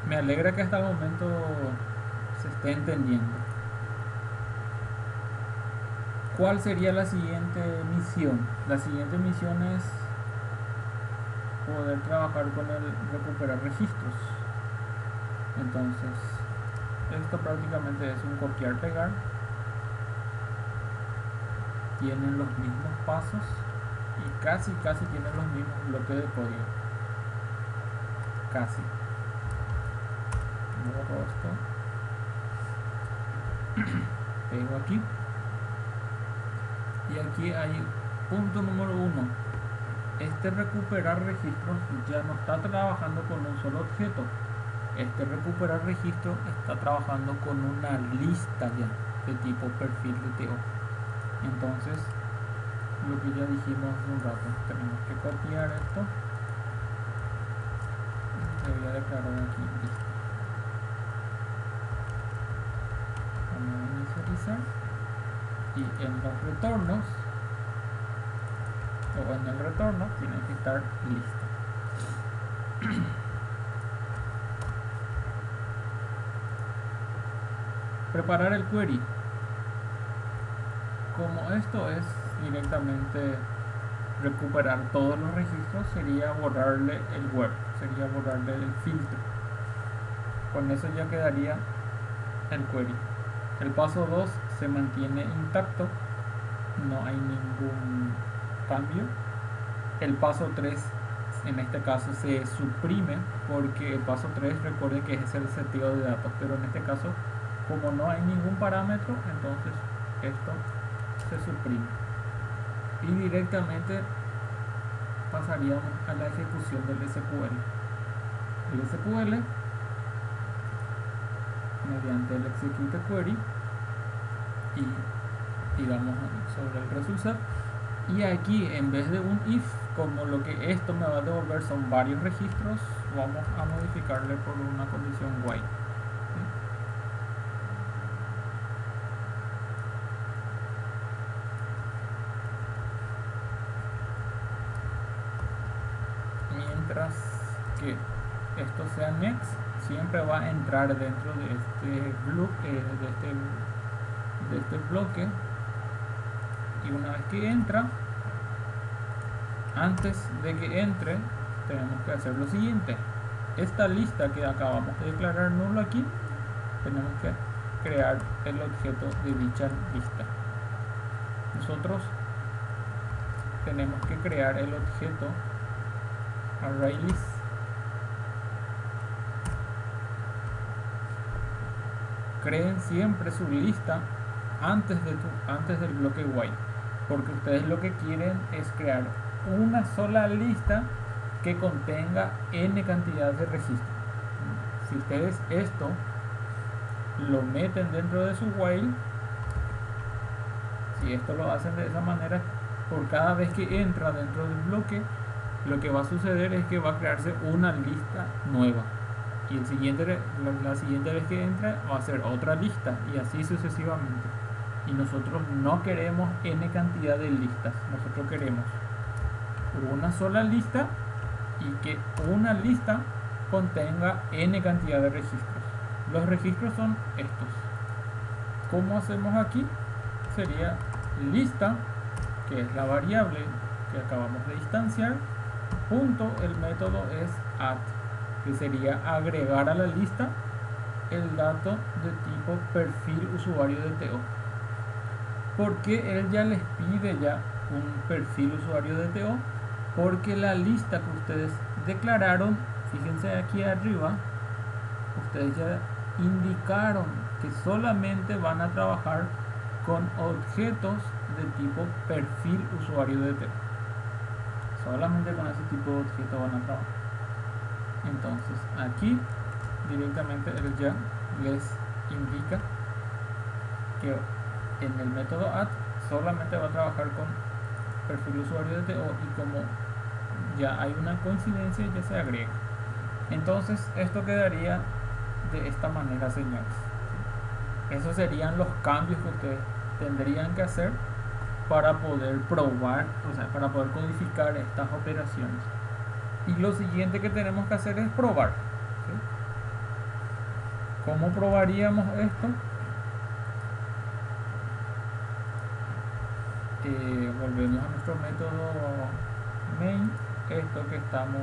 me alegra que hasta el momento se esté entendiendo. ¿Cuál sería la siguiente misión? La siguiente misión es poder trabajar con el recuperar registros. Entonces, esto prácticamente es un copiar-pegar. Tienen los mismos pasos y casi tienen los mismos bloques de código. Casi. Borro esto. Pego aquí. Y aquí hay punto número 1. Este recuperar registros ya no está trabajando con un solo objeto. Este recuperar registro está trabajando con una lista ya de tipo perfil de TO. Entonces, lo que ya dijimos hace un rato, tenemos que copiar esto. Le voy a declarar aquí lista. Vamos a inicializar. Y en los retornos, o en el retorno, tiene que estar lista. Preparar el query. Como esto es directamente recuperar todos los registros, sería borrarle el web, sería borrarle el filtro. Con eso ya quedaría el query. El paso 2 se mantiene intacto, no hay ningún cambio. El paso 3 en este caso se suprime, porque el paso 3 recuerden que es el seteo de datos, pero en este caso como no hay ningún parámetro, entonces esto se suprime y directamente pasaríamos a la ejecución del SQL. El SQL, mediante el execute query, y digamos sobre el result, y aquí en vez de un if, como lo que esto me va a devolver son varios registros, vamos a modificarle por una condición while. Mientras que esto sea next, siempre va a entrar dentro de este bloque, de este bloque, y una vez que entra, antes de que entre, tenemos que hacer lo siguiente. Esta lista que acabamos de declarar nulo aquí, tenemos que crear el objeto de dicha lista. Nosotros tenemos que crear el objeto ArrayList. Creen siempre su lista antes del bloque while, porque ustedes lo que quieren es crear una sola lista que contenga n cantidad de registros. Si ustedes esto lo meten dentro de su while, si esto lo hacen de esa manera, por cada vez que entra dentro del bloque, lo que va a suceder es que va a crearse una lista nueva, y la siguiente vez que entra va a ser otra lista, y así sucesivamente. Y nosotros no queremos n cantidad de listas, nosotros queremos una sola lista y que una lista contenga n cantidad de registros. Los registros son estos. ¿Cómo hacemos aquí? Sería lista, que es la variable que acabamos de instanciar, punto, el método es add, que sería agregar a la lista el dato de tipo perfil usuario de TO. Porque él ya les pide ya un perfil usuario de TO, porque la lista que ustedes declararon, fíjense aquí arriba, ustedes ya indicaron que solamente van a trabajar con objetos de tipo perfil usuario de TO. Solamente con ese tipo de objetos van a trabajar. Entonces aquí directamente él ya les indica que en el método add solamente va a trabajar con perfil usuario de TO, y como ya hay una coincidencia ya se agrega. Entonces esto quedaría de esta manera, señores. Esos serían los cambios que ustedes tendrían que hacer para poder probar, o sea, para poder codificar estas operaciones. Y lo siguiente que tenemos que hacer es probar, ¿sí? ¿Cómo probaríamos esto? Volvemos a nuestro método main, esto que estamos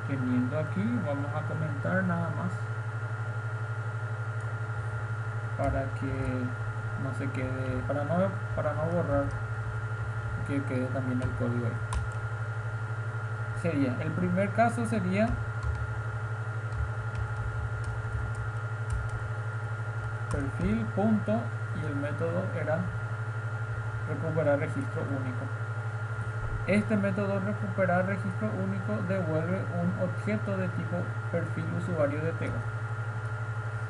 teniendo aquí, vamos a comentar nada más para que no se quede, para no borrar, que quede también el código ahí. Sería, el primer caso sería perfil punto y el método era recuperar registro único. Este método recuperar registro único devuelve un objeto de tipo perfil usuario de Teo.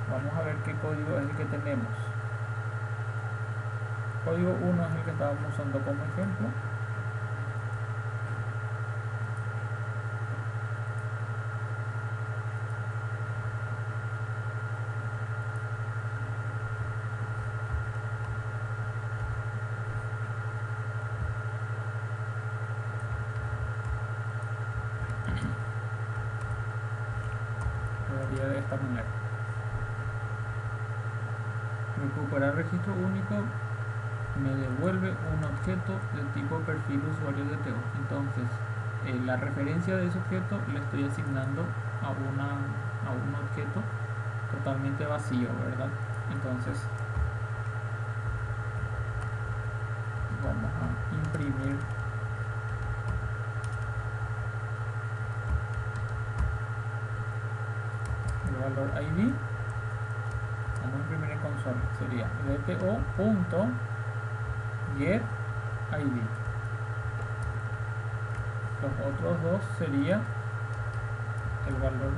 Vamos a ver qué código es el que tenemos. Código 1 es el que estábamos usando como ejemplo. Quedaría de esta manera. Recuperar registro único me devuelve un objeto de tipo perfil usuario de Teo. Entonces, la referencia de ese objeto le estoy asignando a un objeto totalmente vacío, ¿verdad? Entonces, vamos a imprimir el valor ID. Vamos a imprimir en consola. Sería dto.getID. Los otros dos sería el valor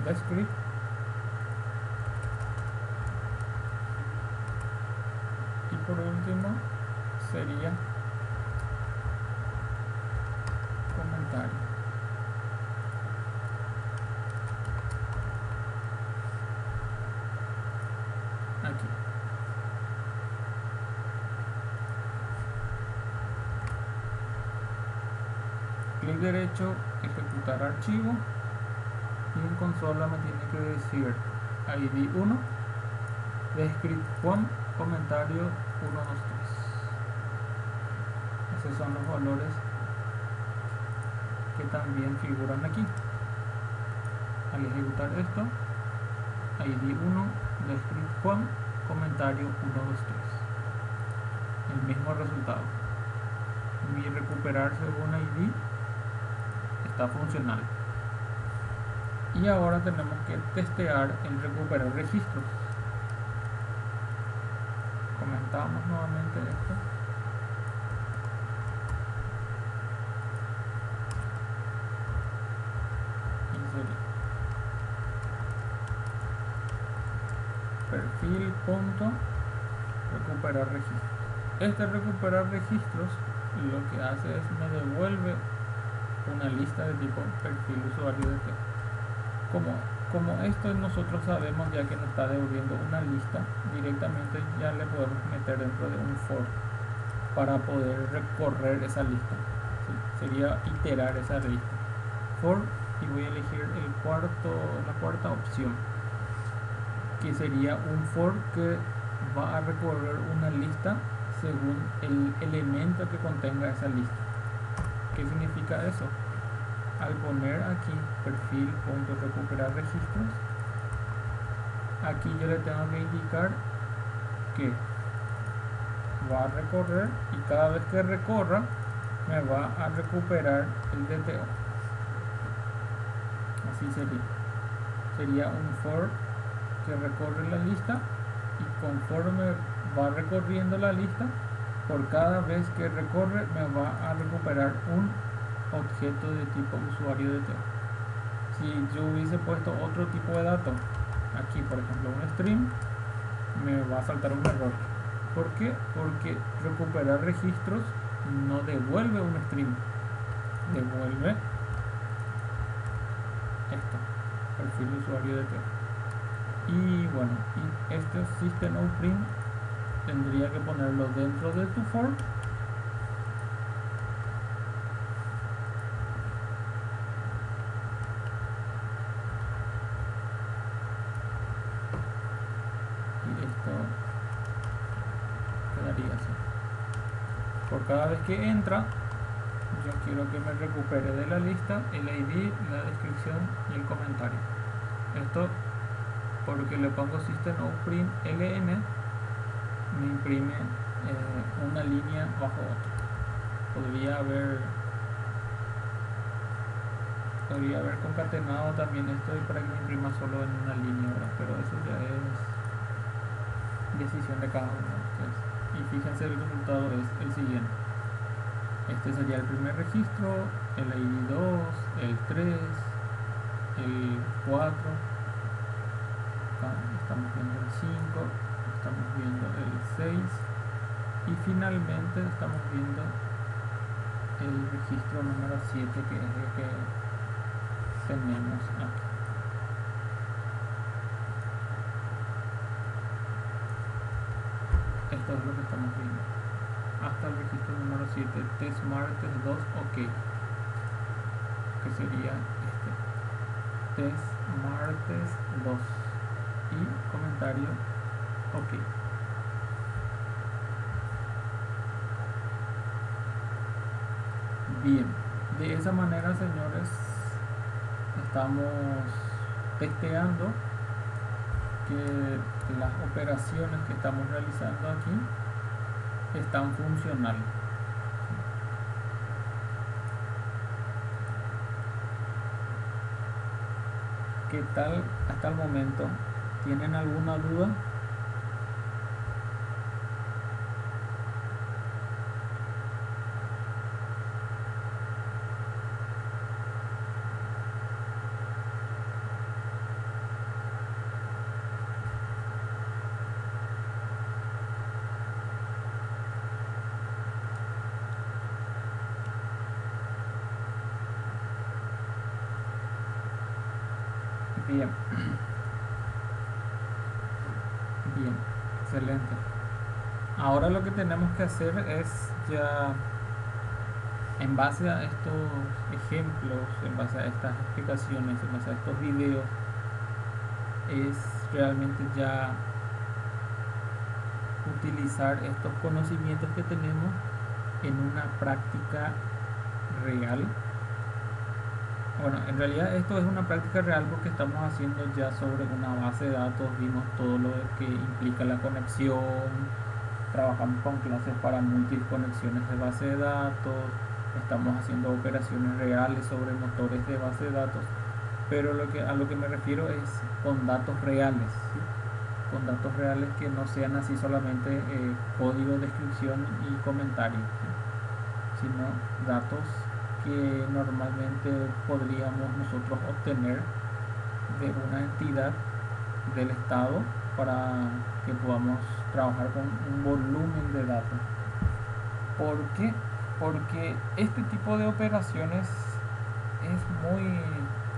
de script y por último sería comentario. Aquí. Clic derecho, ejecutar archivo, y en consola me tiene que decir ID 1, descript one, comentario 1, 2, 3. Esos son los valores que también figuran aquí. Al ejecutar esto, ID 1, descript one, comentario 1, 2, 3. El mismo resultado. Mi recuperar según ID está funcional. Y ahora tenemos que testear el recuperar registros. Comentamos nuevamente esto. Perfil punto recuperar registros. Este recuperar registros lo que hace es me devuelve una lista de tipo perfil usuario de Teo. Como esto nosotros sabemos ya que nos está devolviendo una lista, directamente ya le podemos meter dentro de un for para poder recorrer esa lista. ¿Sí? Sería iterar esa lista. For, y voy a elegir la cuarta opción, que sería un for que va a recorrer una lista según el elemento que contenga esa lista. ¿Qué significa eso? Al poner aquí perfil.recuperar registros, aquí yo le tengo que indicar que va a recorrer y cada vez que recorra me va a recuperar el DTO. Así sería un for que recorre la lista y conforme va recorriendo la lista, por cada vez que recorre me va a recuperar un objeto de tipo usuario de Teo. Si yo hubiese puesto otro tipo de datos, aquí por ejemplo un string, me va a saltar un error. ¿Por qué? Porque recuperar registros no devuelve un string, devuelve esto, perfil usuario de Teo. Y bueno, y este system out print tendría que ponerlo dentro de tu for. Y esto quedaría así. Por cada vez que entra, yo quiero que me recupere de la lista el ID, la descripción y el comentario. Esto porque le pongo system out print ln, me imprime una línea bajo otra. Podría haber concatenado también esto para que me imprima solo en una línea, ¿verdad? Pero eso ya es decisión de cada uno de ustedes. Y fíjense, el resultado es el siguiente. Este sería el primer registro, el ID 2, el 3, el 4, estamos viendo el 5, estamos viendo el 6 y finalmente estamos viendo el registro número 7, que es el que tenemos aquí. Esto es lo que estamos viendo hasta el registro número 7, testmart test2 ok, que sería este testmart test2 y comentario ok. Bien, de esa manera, señores, estamos testeando que las operaciones que estamos realizando aquí están funcionando. ¿Qué tal hasta el momento? ¿Tienen alguna duda? Bien, bien, excelente. Ahora lo que tenemos que hacer es ya, en base a estos ejemplos, en base a estas explicaciones, en base a estos videos, es realmente ya utilizar estos conocimientos que tenemos en una práctica real. Bueno, en realidad esto es una práctica real porque estamos haciendo ya sobre una base de datos, vimos todo lo que implica la conexión, trabajamos con clases para múltiples conexiones de base de datos, estamos haciendo operaciones reales sobre motores de base de datos, pero a lo que me refiero es con datos reales, ¿sí? Con datos reales que no sean así solamente código, descripción y comentario, ¿sí? Sino datos que normalmente podríamos nosotros obtener de una entidad del Estado para que podamos trabajar con un volumen de datos. ¿Por qué? Porque este tipo de operaciones es muy,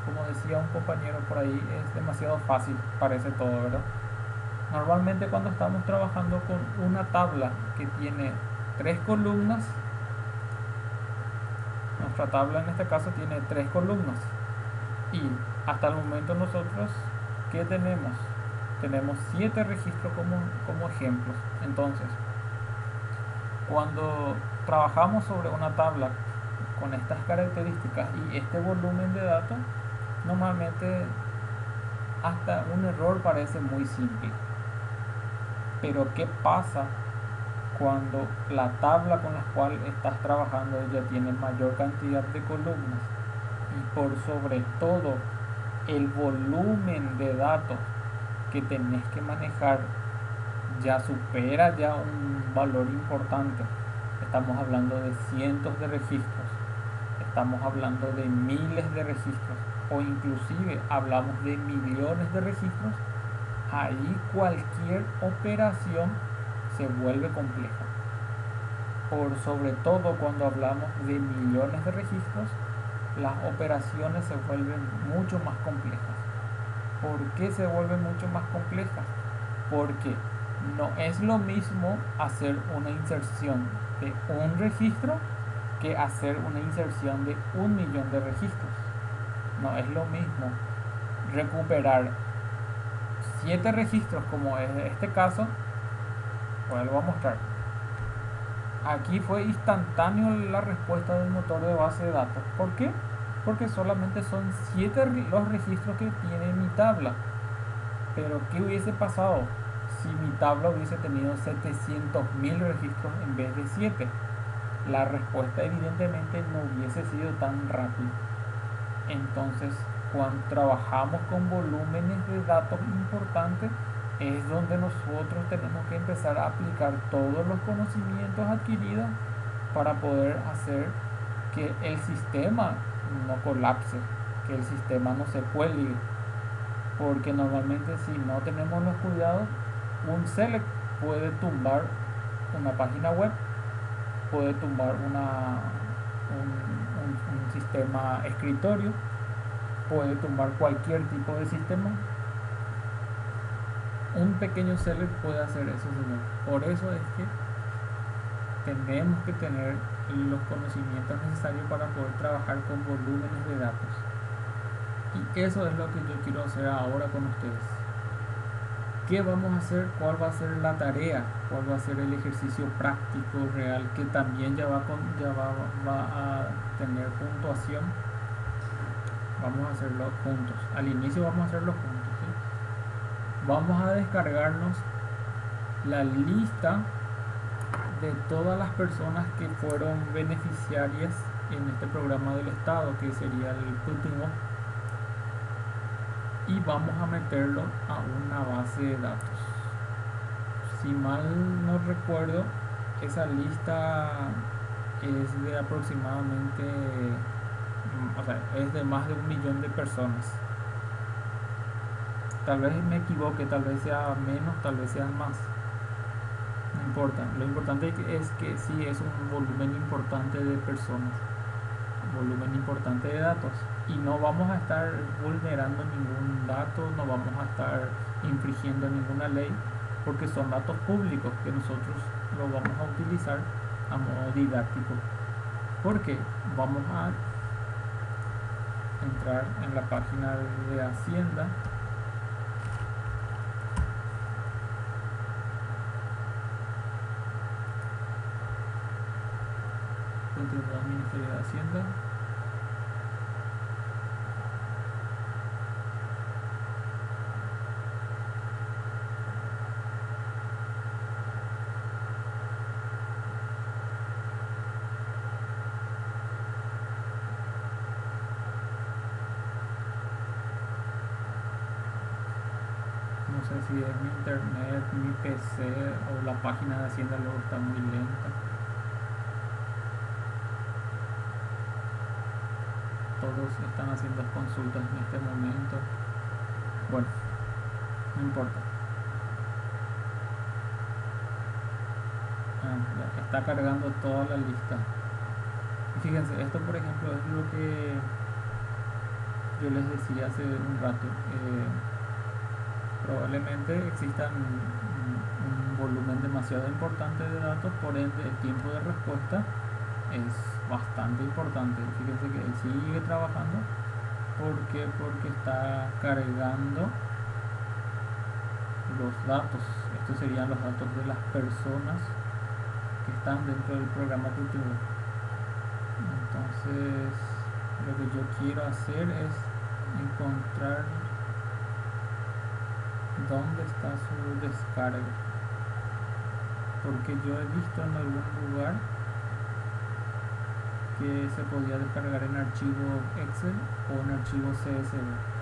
como decía un compañero por ahí, es demasiado fácil, parece todo, ¿verdad? Normalmente cuando estamos trabajando con una tabla que tiene 3 columnas, nuestra tabla en este caso tiene 3 columnas y hasta el momento nosotros, ¿qué tenemos? Tenemos 7 registros como ejemplos. Entonces, cuando trabajamos sobre una tabla con estas características y este volumen de datos, normalmente hasta un error parece muy simple. Pero ¿qué pasa cuando la tabla con la cual estás trabajando ya tiene mayor cantidad de columnas y por sobre todo el volumen de datos que tenés que manejar ya supera ya un valor importante? Estamos hablando de cientos de registros, estamos hablando de miles de registros o inclusive hablamos de millones de registros. Ahí cualquier operación se vuelve compleja. Por sobre todo cuando hablamos de millones de registros, las operaciones se vuelven mucho más complejas. ¿Por qué se vuelve mucho más compleja? Porque no es lo mismo hacer una inserción de un registro que hacer una inserción de 1 millón de registros. No es lo mismo recuperar 7 registros como es este caso. Vuelvo a mostrar. Aquí fue instantáneo la respuesta del motor de base de datos. ¿Por qué? Porque solamente son 7 los registros que tiene mi tabla. Pero ¿qué hubiese pasado si mi tabla hubiese tenido 700.000 registros en vez de 7? La respuesta evidentemente no hubiese sido tan rápida. Entonces, cuando trabajamos con volúmenes de datos importantes, es donde nosotros tenemos que empezar a aplicar todos los conocimientos adquiridos para poder hacer que el sistema no colapse, que el sistema no se cuelgue. Porque normalmente si no tenemos los cuidados, un select puede tumbar una página web, puede tumbar un sistema escritorio, puede tumbar cualquier tipo de sistema. Un pequeño select puede hacer eso, señor. Por eso es que tenemos que tener los conocimientos necesarios para poder trabajar con volúmenes de datos. Y eso es lo que yo quiero hacer ahora con ustedes. ¿Qué vamos a hacer? ¿Cuál va a ser la tarea? ¿Cuál va a ser el ejercicio práctico real que también ya va a tener puntuación? Vamos a hacerlo juntos. Al inicio vamos a hacerlo juntos, ¿sí? Vamos a descargarnos la lista de todas las personas que fueron beneficiarias en este programa del Estado, que sería el último, y vamos a meterlo a una base de datos. Si mal no recuerdo, esa lista es de aproximadamente, o sea, es de más de 1 millón de personas. Tal vez me equivoque, tal vez sea menos, tal vez sea más. No importa. Lo importante es que sí es un volumen importante de personas, un volumen importante de datos. Y no vamos a estar vulnerando ningún dato, no vamos a estar infringiendo ninguna ley, porque son datos públicos que nosotros los vamos a utilizar a modo didáctico. Porque vamos a entrar en la página de Hacienda. Continuidad del Ministerio de Hacienda. No sé si es mi internet, mi PC o la página de Hacienda luego está muy lenta. Todos están haciendo consultas en este momento. Bueno, no importa. Ya está cargando toda la lista. Y fíjense, esto por ejemplo es lo que yo les decía hace un rato. Probablemente existan un volumen demasiado importante de datos, por ende el tiempo de respuesta es bastante importante. Fíjense que él sigue trabajando. ¿Por qué? Porque está cargando los datos. Estos serían los datos de las personas que están dentro del programa cultivo. Entonces lo que yo quiero hacer es encontrar dónde está su descarga, porque yo he visto en algún lugar que se podía descargar en archivo Excel o en archivo CSV.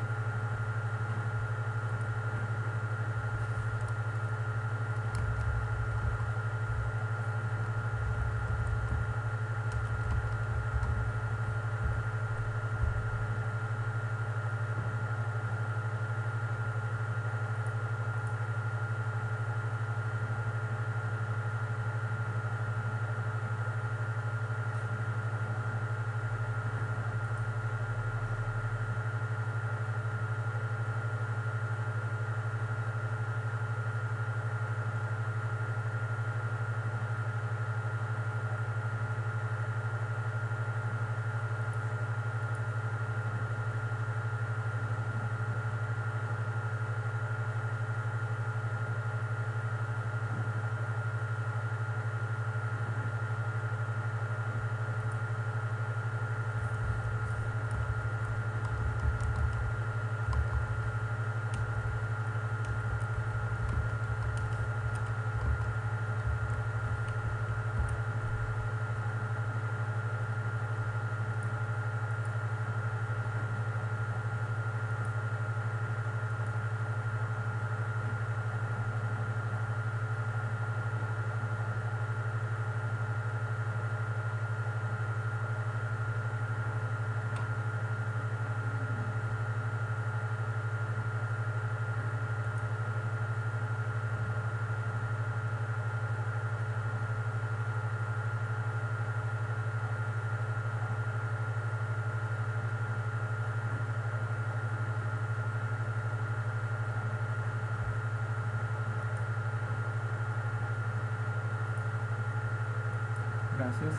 gracias.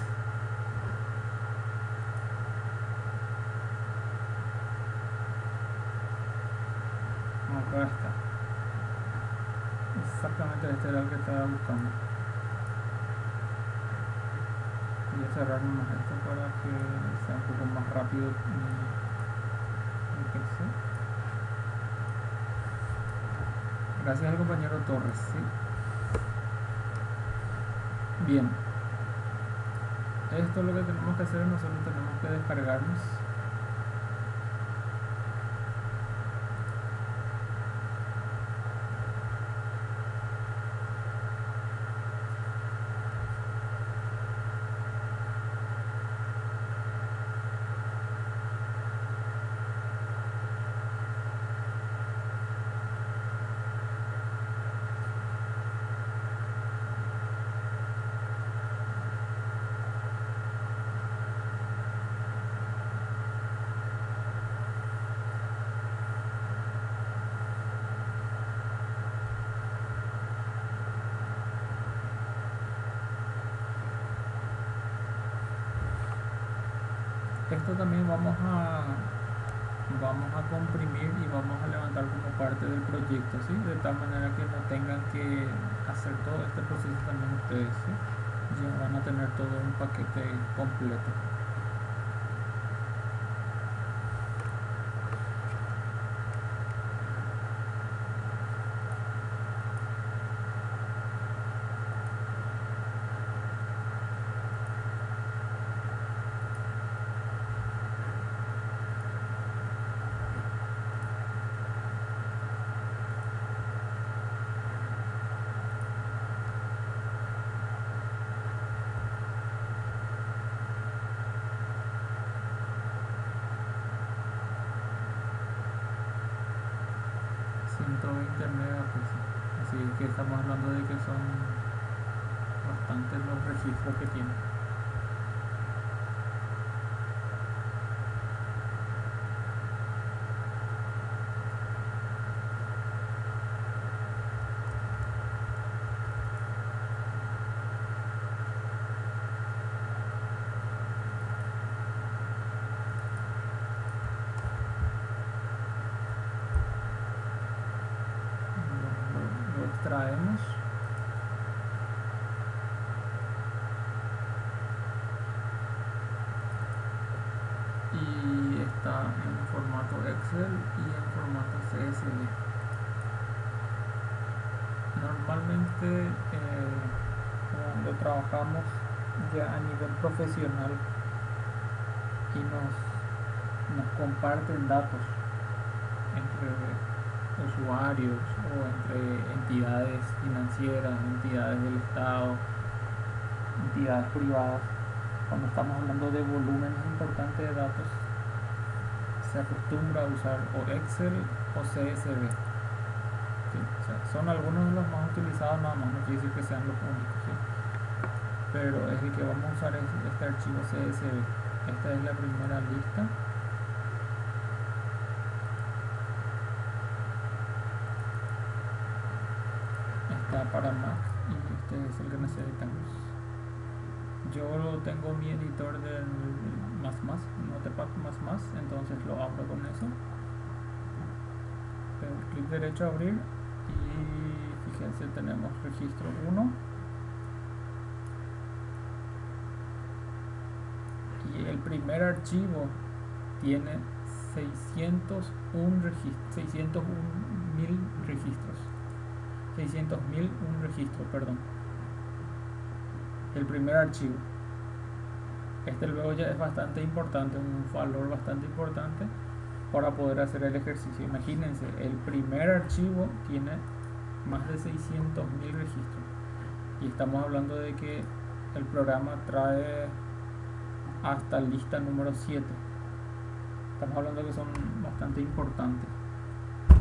Acá está. Exactamente este era el que estaba buscando. Voy a cerrar más esto para que sea un poco más rápido mi PC. Gracias al compañero Torres. ¿Sí? Bien. Esto es lo que tenemos que hacer. Nosotros tenemos que descargarnos. Esto también vamos a comprimir y vamos a levantar como parte del proyecto, ¿sí? De tal manera que no tengan que hacer todo este proceso también ustedes, ¿sí? Ya van a tener todo un paquete completo. Así que estamos hablando de que son bastantes los registros que tiene. Lo extraemos. Y está en formato Excel y en formato CSV. Normalmente cuando trabajamos ya a nivel profesional y nos comparten datos entre usuarios o entre entidades financieras, entidades del Estado, entidades privadas, cuando estamos hablando de volúmenes importantes de datos, se acostumbra a usar o Excel o CSV. ¿Sí? O sea, son algunos de los más utilizados, nada más, no quiere decir que sean los únicos, ¿sí? Pero es el que vamos a usar este archivo CSV. Esta es la primera lista. Está para Mac y este es el que necesitamos. Yo tengo mi editor del Notepad++, entonces lo abro con eso. Tengo clic derecho a abrir y fíjense, tenemos registro 1 y el primer archivo tiene 601 registros. 600.001 registros, perdón. El primer archivo. Este luego ya es bastante importante, un valor bastante importante para poder hacer el ejercicio. Imagínense, el primer archivo tiene más de 600.000 registros. Y estamos hablando de que el programa trae hasta lista número 7. Estamos hablando de que son bastante importantes.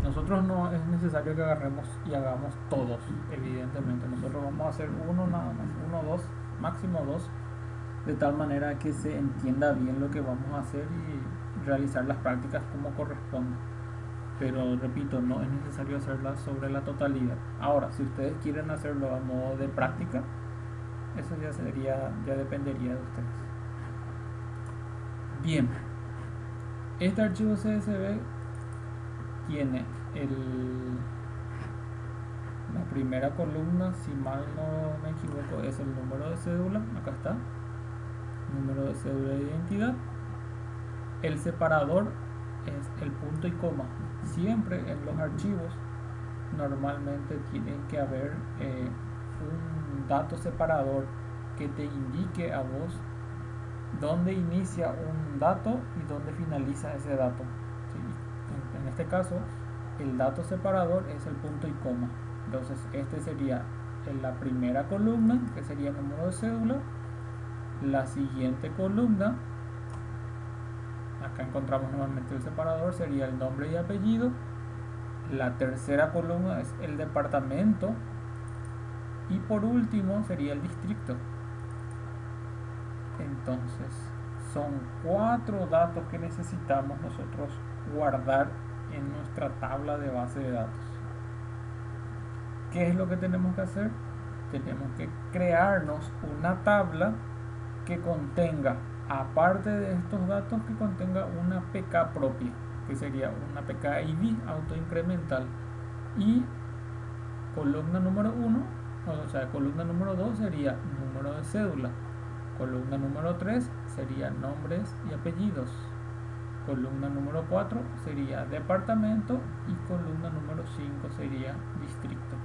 Nosotros no es necesario que agarremos y hagamos todos, evidentemente. Nosotros vamos a hacer uno nada más, uno, dos, máximo dos, de tal manera que se entienda bien lo que vamos a hacer y realizar las prácticas como corresponde. Pero repito, no es necesario hacerlas sobre la totalidad. Ahora, si ustedes quieren hacerlo a modo de práctica, Eso ya dependería de ustedes. Bien, este archivo CSV tiene la primera columna, si mal no me equivoco, es el número de cédula. Acá está, número de cédula de identidad. El separador es el punto y coma. Siempre en los archivos normalmente tiene que haber un dato separador que te indique a vos dónde inicia un dato y dónde finaliza ese dato. ¿Sí? En este caso, el dato separador es el punto y coma. Entonces, este sería en la primera columna, que sería el número de cédula. La siguiente columna, acá encontramos nuevamente el separador, sería el nombre y apellido. La tercera columna es el departamento. Y por último sería el distrito. Entonces, son 4 datos que necesitamos nosotros guardar en nuestra tabla de base de datos. ¿Qué es lo que tenemos que hacer? Tenemos que crearnos una tabla que contenga, aparte de estos datos, que contenga una PK propia, que sería una PK ID autoincremental. Y columna número 1, o sea, columna número 2 sería número de cédula. Columna número 3 sería nombres y apellidos. Columna número 4 sería departamento y columna número 5 sería distrito.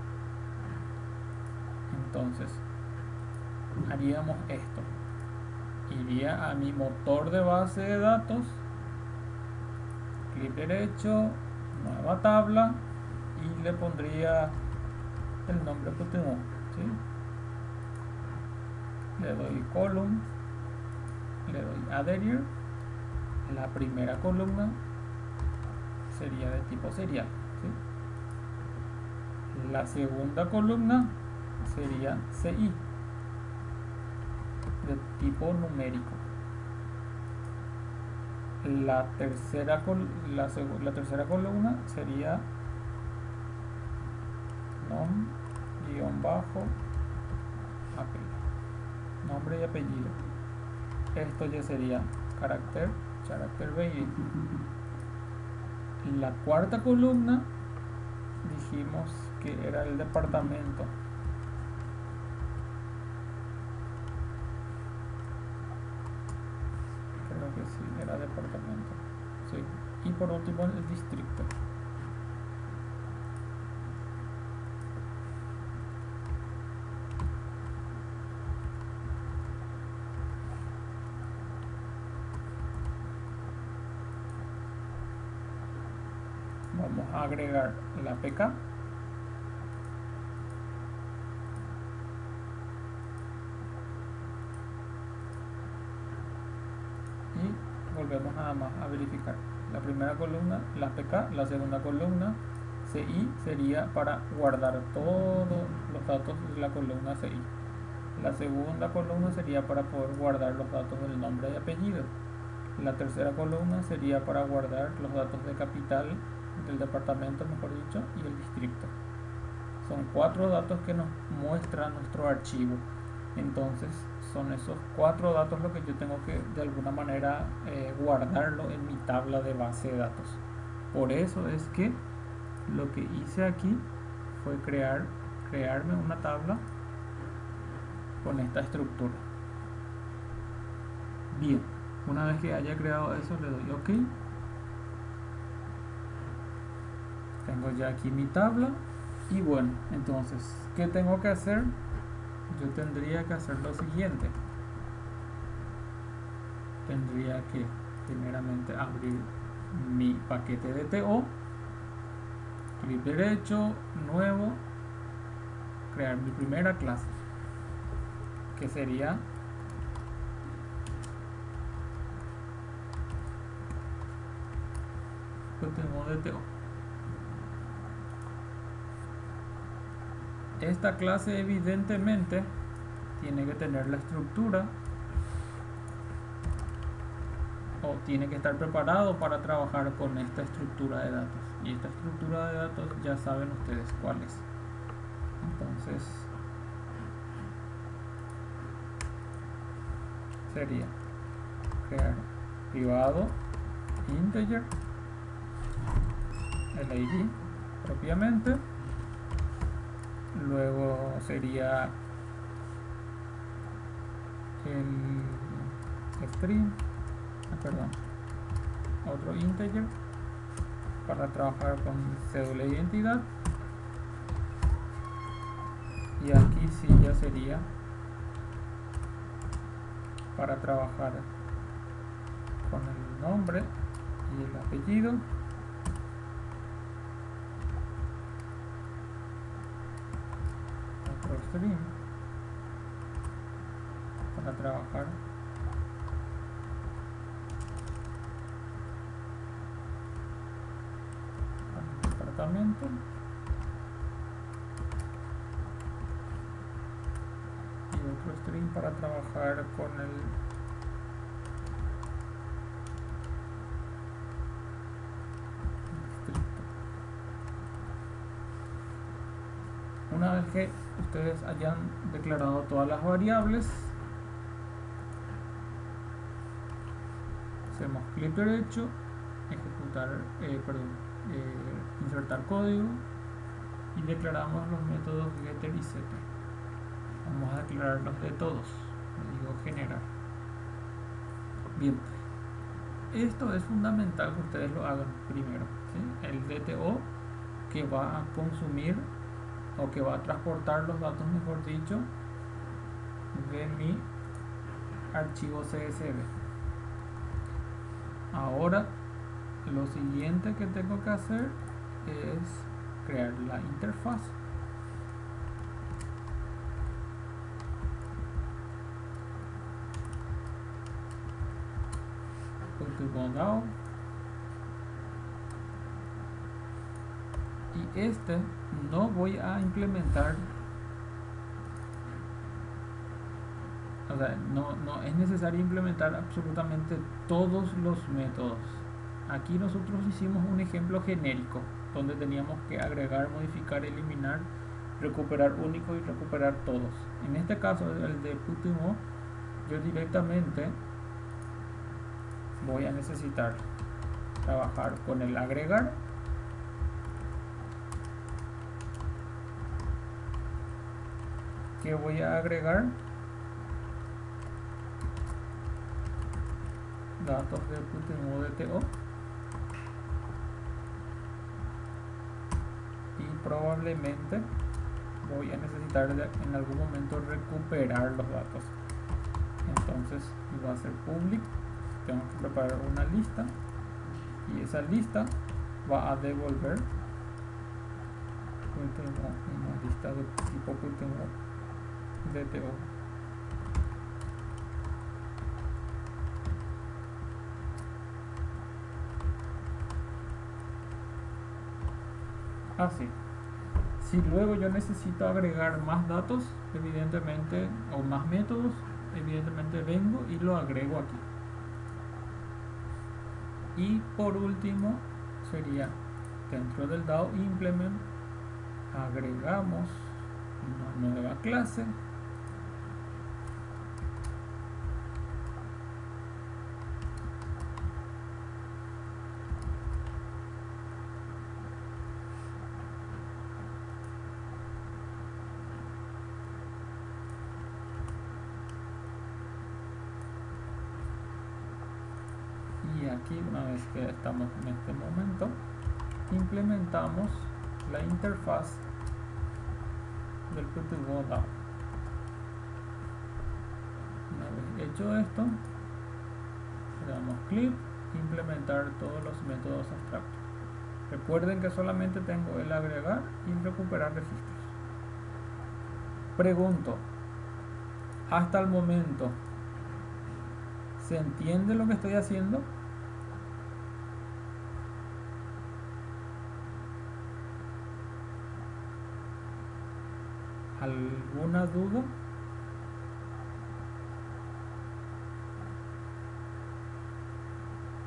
Entonces, haríamos esto. Iría a mi motor de base de datos, clic derecho, nueva tabla y le pondría el nombre que tengo, ¿sí? Le doy column, le doy add here. La primera columna sería de tipo serial, ¿sí? La segunda columna sería CI, de tipo numérico. La tercera columna sería nombre y apellido. Esto ya sería character value. La cuarta columna dijimos que era el departamento. Creo que sí, era departamento. Sí. Y por último el distrito. Vamos a agregar la PK. Y volvemos nada más a verificar. La primera columna, la PK, la segunda columna, CI sería para guardar todos los datos de la columna CI. La segunda columna sería para poder guardar los datos del nombre y apellido. La tercera columna sería para guardar los datos de capital, del departamento mejor dicho, y el distrito. Son 4 datos que nos muestra nuestro archivo. Entonces son esos 4 datos lo que yo tengo que de alguna manera guardarlo en mi tabla de base de datos. Por eso es que lo que hice aquí fue crearme una tabla con esta estructura. Bien, una vez que haya creado eso le doy OK. Tengo ya aquí mi tabla. Y bueno, entonces, ¿qué tengo que hacer? Yo tendría que hacer lo siguiente. Tendría que primeramente abrir mi paquete de TO, clic derecho, nuevo, crear mi primera clase, que sería contenido de TO. Esta clase evidentemente tiene que tener la estructura o tiene que estar preparado para trabajar con esta estructura de datos, y esta estructura de datos ya saben ustedes cuál es. Entonces sería crear privado integer el ID propiamente, luego sería el string, perdón, otro integer para trabajar con cédula de identidad, y aquí sí ya sería para trabajar con el nombre y el apellido, otro string para trabajar con el departamento, y otro string para trabajar con el distrito. Una vez que ustedes hayan declarado todas las variables, hacemos clic derecho, ejecutar, insertar código, y declaramos los métodos getter y setter. Vamos a declararlos de todos, le digo generar. Bien, esto es fundamental que ustedes lo hagan primero, ¿sí? El DTO que va a consumir o que va a transportar los datos, mejor dicho, de mi archivo CSV. Ahora lo siguiente que tengo que hacer es crear la interfaz. .down, y este no voy a implementar, o sea, no es necesario implementar absolutamente todos los métodos. Aquí nosotros hicimos un ejemplo genérico donde teníamos que agregar, modificar, eliminar, recuperar único y recuperar todos. En este caso, el de Putimo, yo directamente voy a necesitar trabajar con el agregar, que voy a agregar datos de Putimo DTO, y probablemente voy a necesitar en algún momento recuperar los datos. Entonces va a ser public, tengo que preparar una lista, y esa lista va a devolver una lista de tipo Putimo DTO. Así. Si luego yo necesito agregar más datos, evidentemente, o más métodos, evidentemente vengo y lo agrego aquí. Y por último sería dentro del DAO implement, agregamos una nueva clase y aquí, una vez que estamos en este momento, implementamos la interfaz del Putimo DAO. Una vez hecho esto, le damos clic, implementar todos los métodos abstractos. Recuerden que solamente tengo el agregar y recuperar registros. Pregunto, hasta el momento, ¿se entiende lo que estoy haciendo? ¿Alguna duda?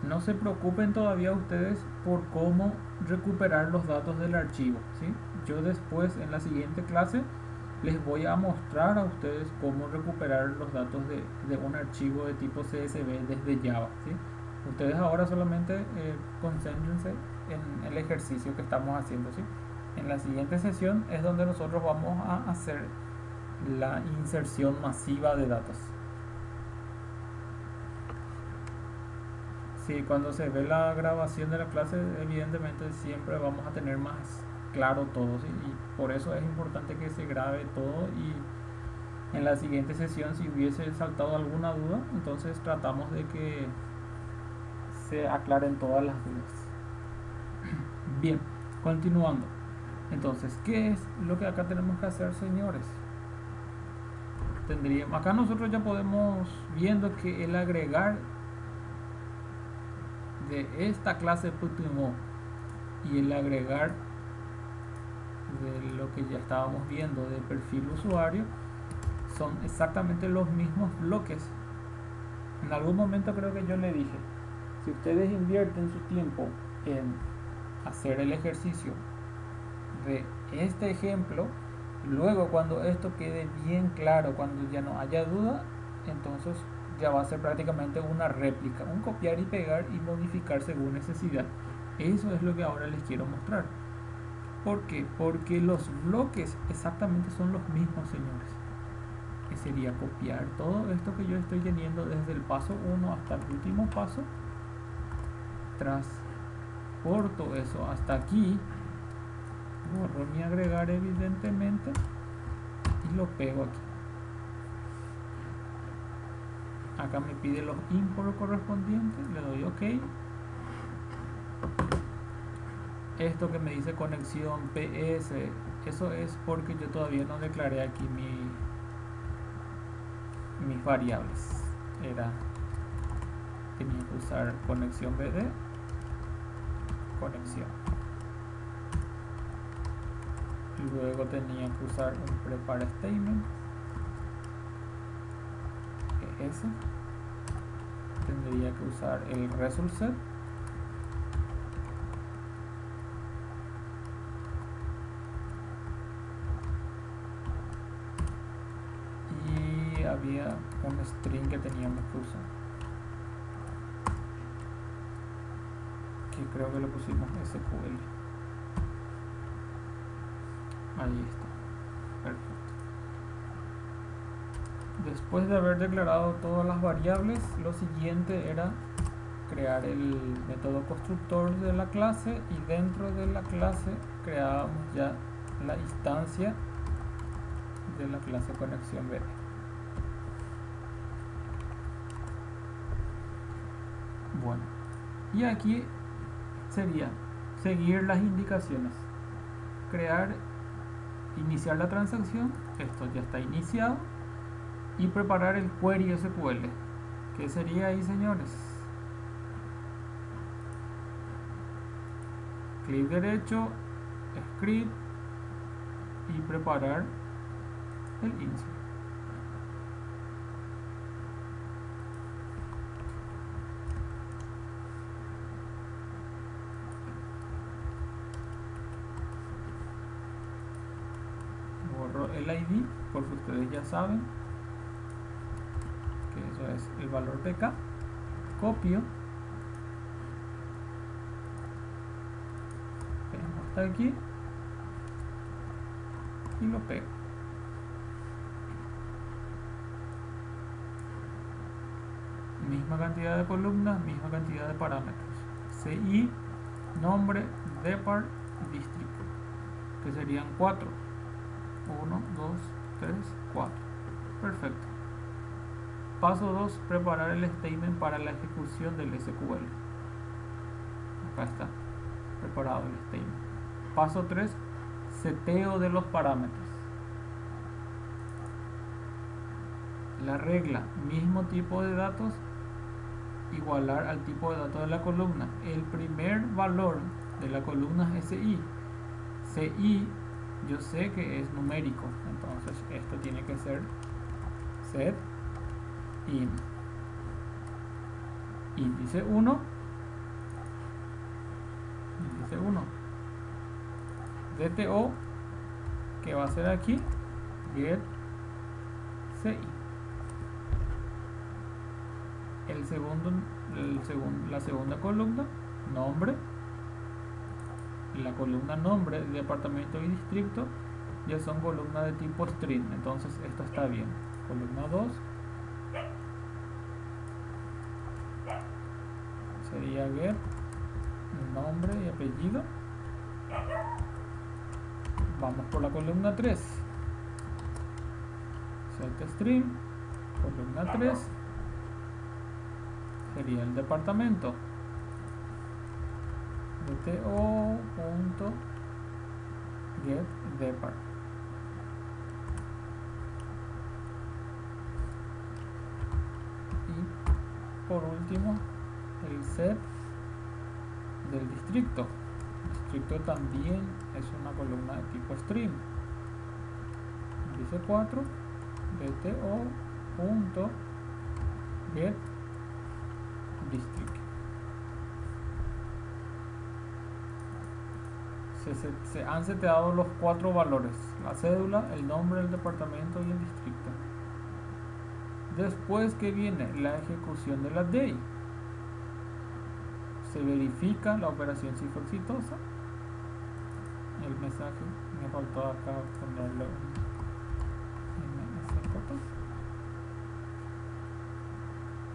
No se preocupen todavía ustedes por cómo recuperar los datos del archivo, ¿sí? Yo después, en la siguiente clase, les voy a mostrar a ustedes cómo recuperar los datos de un archivo de tipo CSV desde Java, ¿sí? Ustedes ahora solamente concéntrense en el ejercicio que estamos haciendo, ¿sí? En la siguiente sesión es donde nosotros vamos a hacer la inserción masiva de datos. Sí, cuando se ve la grabación de la clase, evidentemente siempre vamos a tener más claro todo, ¿sí? Y por eso es importante que se grabe todo, y en la siguiente sesión, si hubiese saltado alguna duda, entonces tratamos de que se aclaren todas las dudas. Bien, continuando. Entonces, ¿qué es lo que acá tenemos que hacer, señores? Acá nosotros ya podemos viendo que el agregar de esta clase Putumo y el agregar de lo que ya estábamos viendo de perfil usuario son exactamente los mismos bloques. En algún momento creo que yo le dije, si ustedes invierten su tiempo en hacer el ejercicio de este ejemplo, luego cuando esto quede bien claro, cuando ya no haya duda, entonces ya va a ser prácticamente una réplica, un copiar y pegar y modificar según necesidad. Eso es lo que ahora les quiero mostrar. ¿Por qué? Porque los bloques exactamente son los mismos, señores. Que sería copiar todo esto que yo estoy teniendo desde el paso 1 hasta el último paso, transporto eso hasta aquí, borro mi agregar evidentemente y lo pego aquí. Acá me pide los import correspondientes, le doy OK. Esto que me dice conexión PS, eso es porque yo todavía no declaré aquí mis variables. Tenía que usar conexión BD, conexión. Luego tenía que usar un prepare statement, que es ese. Tendría que usar el result set. Y había un string que teníamos que usar, que creo que lo pusimos SQL. Ahí está, perfecto. Después de haber declarado todas las variables, lo siguiente era crear el método constructor de la clase, y dentro de la clase creábamos ya la instancia de la clase conexión BD. Bueno, y aquí sería seguir las indicaciones, iniciar la transacción, esto ya está iniciado, y preparar el query SQL, que sería ahí, señores, clic derecho, script, y preparar el insert. Borro el ID porque ustedes ya saben que eso es el valor PK. Copio, pego hasta aquí y lo pego. Misma cantidad de columnas, misma cantidad de parámetros. CI, nombre, depart, district, que serían 4. 1, 2, 3, 4. Perfecto. Paso 2, preparar el statement para la ejecución del SQL. Acá está, preparado el statement. Paso 3, seteo de los parámetros. La regla, mismo tipo de datos, igualar al tipo de datos de la columna. El primer valor de la columna es CI. CI yo sé que es numérico, entonces esto tiene que ser set índice 1, DTO, que va a ser aquí, get CI. La segunda columna, nombre. La columna nombre, departamento y distrito ya son columnas de tipo string, entonces esto está bien. Columna 2 sería get nombre y apellido. Vamos por la columna 3, set string. Columna 3 sería el departamento, dto.getDepart. Y por último el set del distrito. Distrito también es una columna de tipo string. Dice 4 dto.getDistrict. Se han seteado los 4 valores: la cédula, el nombre, el departamento y el distrito. Después que viene la ejecución de la DEI, se verifica la operación si fue exitosa. El mensaje, me faltó acá ponerle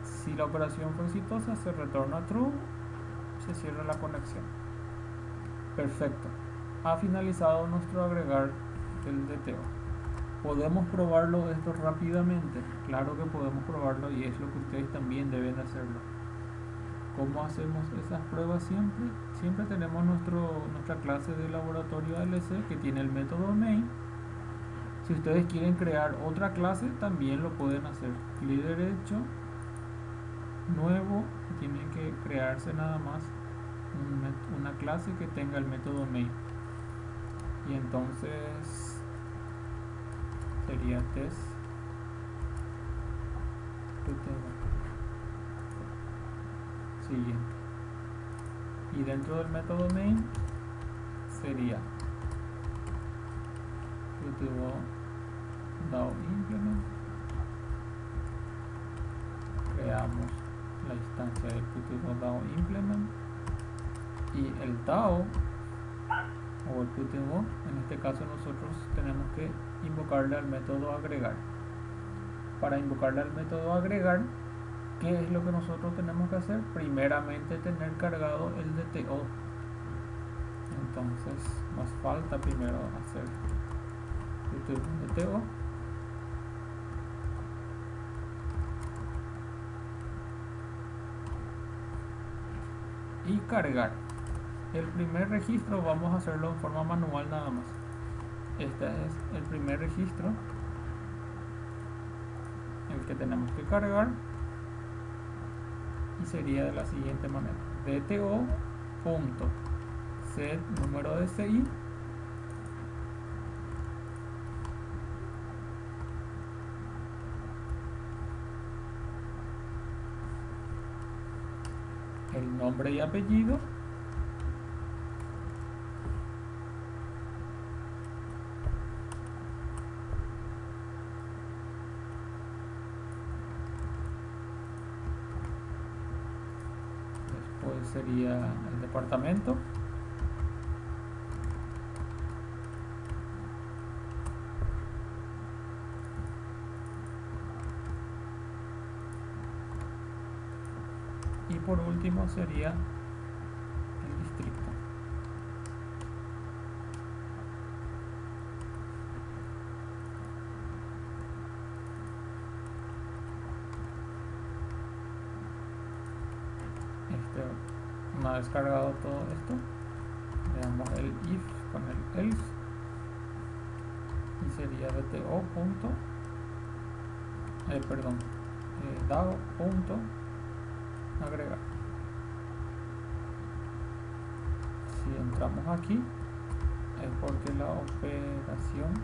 si la operación fue exitosa, se retorna true, se cierra la conexión. Perfecto, ha finalizado nuestro agregar del DTO. ¿Podemos probarlo esto rápidamente? Claro que podemos probarlo, y es lo que ustedes también deben hacerlo. ¿Cómo hacemos esas pruebas? Siempre tenemos nuestra clase de laboratorio ALC que tiene el método main. Si ustedes quieren crear otra clase, también lo pueden hacer. Clic derecho, nuevo, tienen que crearse nada más una clase que tenga el método main. Y entonces sería test. Siguiente. Y dentro del método main sería DAO implement. Creamos la instancia del DAO implement y el DAO o el PTO. En este caso nosotros tenemos que invocarle al método agregar. Para invocarle al método agregar, ¿qué es lo que nosotros tenemos que hacer? Primeramente tener cargado el DTO. Entonces nos falta primero hacer DTO. Y cargar. El primer registro vamos a hacerlo en forma manual nada más. Este es el primer registro, el que tenemos que cargar, y sería de la siguiente manera: dto.set número de CI el nombre y apellido, después sería el departamento, y por último sería el distrito. Una vez cargado todo esto, le damos el if con el else y sería DAO.agregar. Si entramos aquí es porque la operación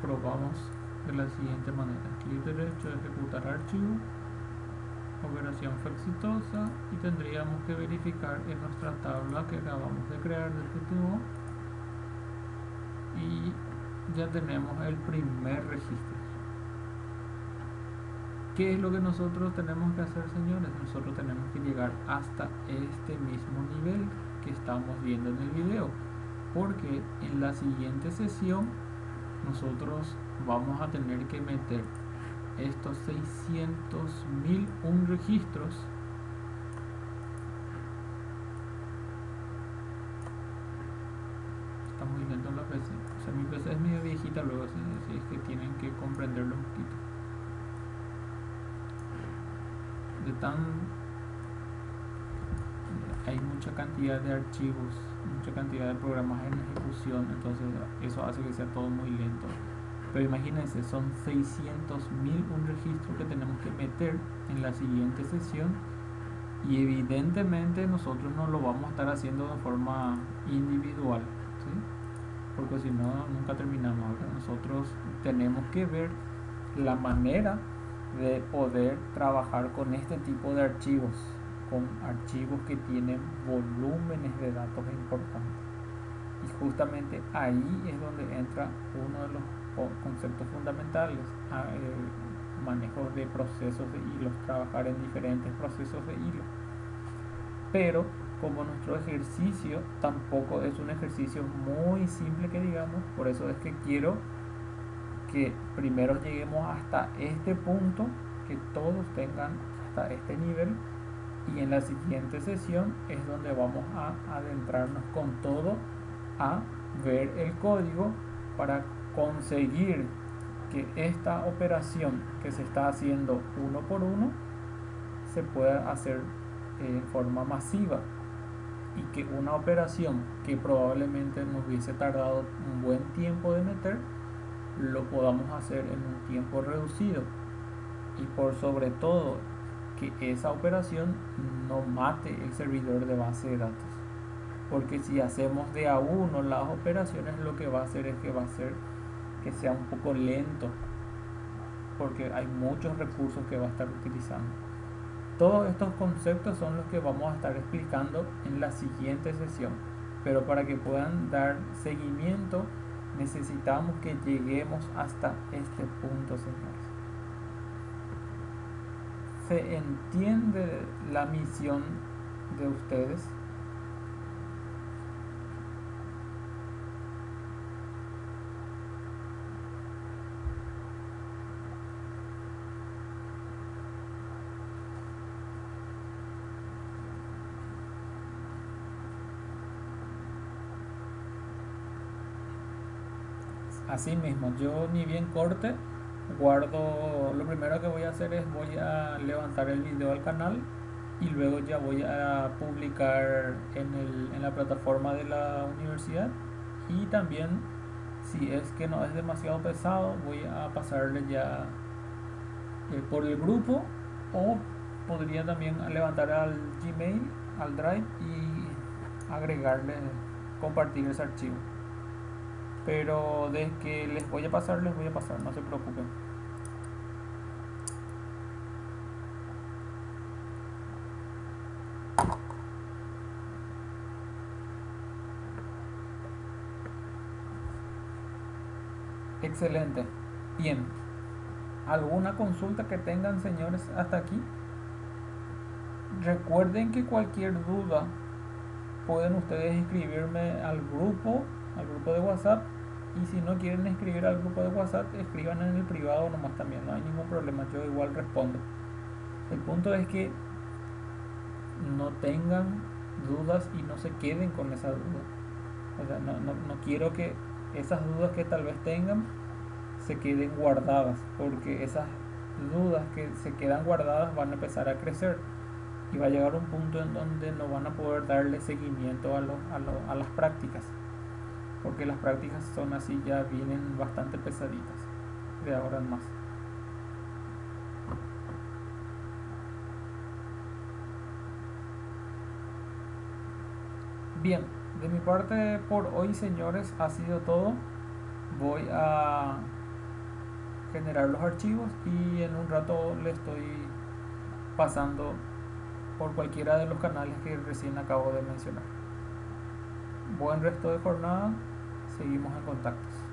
probamos de la siguiente manera: clic derecho, ejecutar archivo, operación fue exitosa y tendríamos que verificar en nuestra tabla que acabamos de crear del GTO y ya tenemos el primer registro. ¿Qué es lo que nosotros tenemos que hacer, señores? Nosotros tenemos que llegar hasta este mismo nivel que estamos viendo en el video, porque en la siguiente sesión nosotros vamos a tener que meter estos 600.001 registros estamos viendo la PC, o sea, mi PC es medio viejita, luego si es que tienen que comprenderlo un poquito. Hay mucha cantidad de archivos, mucha cantidad de programas en ejecución, entonces eso hace que sea todo muy lento. Pero imagínense, son 600.001 registros que tenemos que meter en la siguiente sesión y evidentemente nosotros no lo vamos a estar haciendo de forma individual, ¿sí? Porque si no, nunca terminamos. Ahora nosotros tenemos que ver la manera de poder trabajar con este tipo de archivos, con archivos que tienen volúmenes de datos importantes. Y justamente ahí es donde entra uno de los conceptos fundamentales, manejo de procesos de hilos, trabajar en diferentes procesos de hilo. Pero como nuestro ejercicio tampoco es un ejercicio muy simple que digamos, por eso es que quiero que primero lleguemos hasta este punto, que todos tengan hasta este nivel, y en la siguiente sesión es donde vamos a adentrarnos con todo a ver el código para conseguir que esta operación que se está haciendo uno por uno se pueda hacer en forma masiva, y que una operación que probablemente nos hubiese tardado un buen tiempo de meter lo podamos hacer en un tiempo reducido, y por sobre todo que esa operación no mate el servidor de base de datos, porque si hacemos de a uno las operaciones, lo que va a hacer es que va a hacer que sea un poco lento, porque hay muchos recursos que va a estar utilizando. Todos estos conceptos son los que vamos a estar explicando en la siguiente sesión, pero para que puedan dar seguimiento necesitamos que lleguemos hasta este punto, señores. ¿Se entiende la misión de ustedes? Así mismo, yo ni bien corte, guardo. Lo primero que voy a hacer es voy a levantar el video al canal y luego ya voy a publicar en la plataforma de la universidad, y también si es que no es demasiado pesado voy a pasarle ya por el grupo, o podría también levantar al Gmail, al Drive, y agregarle, compartir ese archivo. Pero de que les voy a pasar, no se preocupen. Excelente. Bien. ¿Alguna consulta que tengan, señores, hasta aquí? Recuerden que cualquier duda pueden ustedes escribirme al grupo de WhatsApp, y si no quieren escribir al grupo de WhatsApp, escriban en el privado nomás también, no hay ningún problema, yo igual respondo. El punto es que no tengan dudas y no se queden con esa duda. O sea, no quiero que esas dudas que tal vez tengan se queden guardadas, porque esas dudas que se quedan guardadas van a empezar a crecer y va a llegar un punto en donde no van a poder darle seguimiento a las prácticas, porque las prácticas son así, ya vienen bastante pesaditas de ahora en más. Bien, de mi parte por hoy, señores, ha sido todo. Voy a generar los archivos y en un rato le estoy pasando por cualquiera de los canales que recién acabo de mencionar. Buen resto de jornada, seguimos en contactos.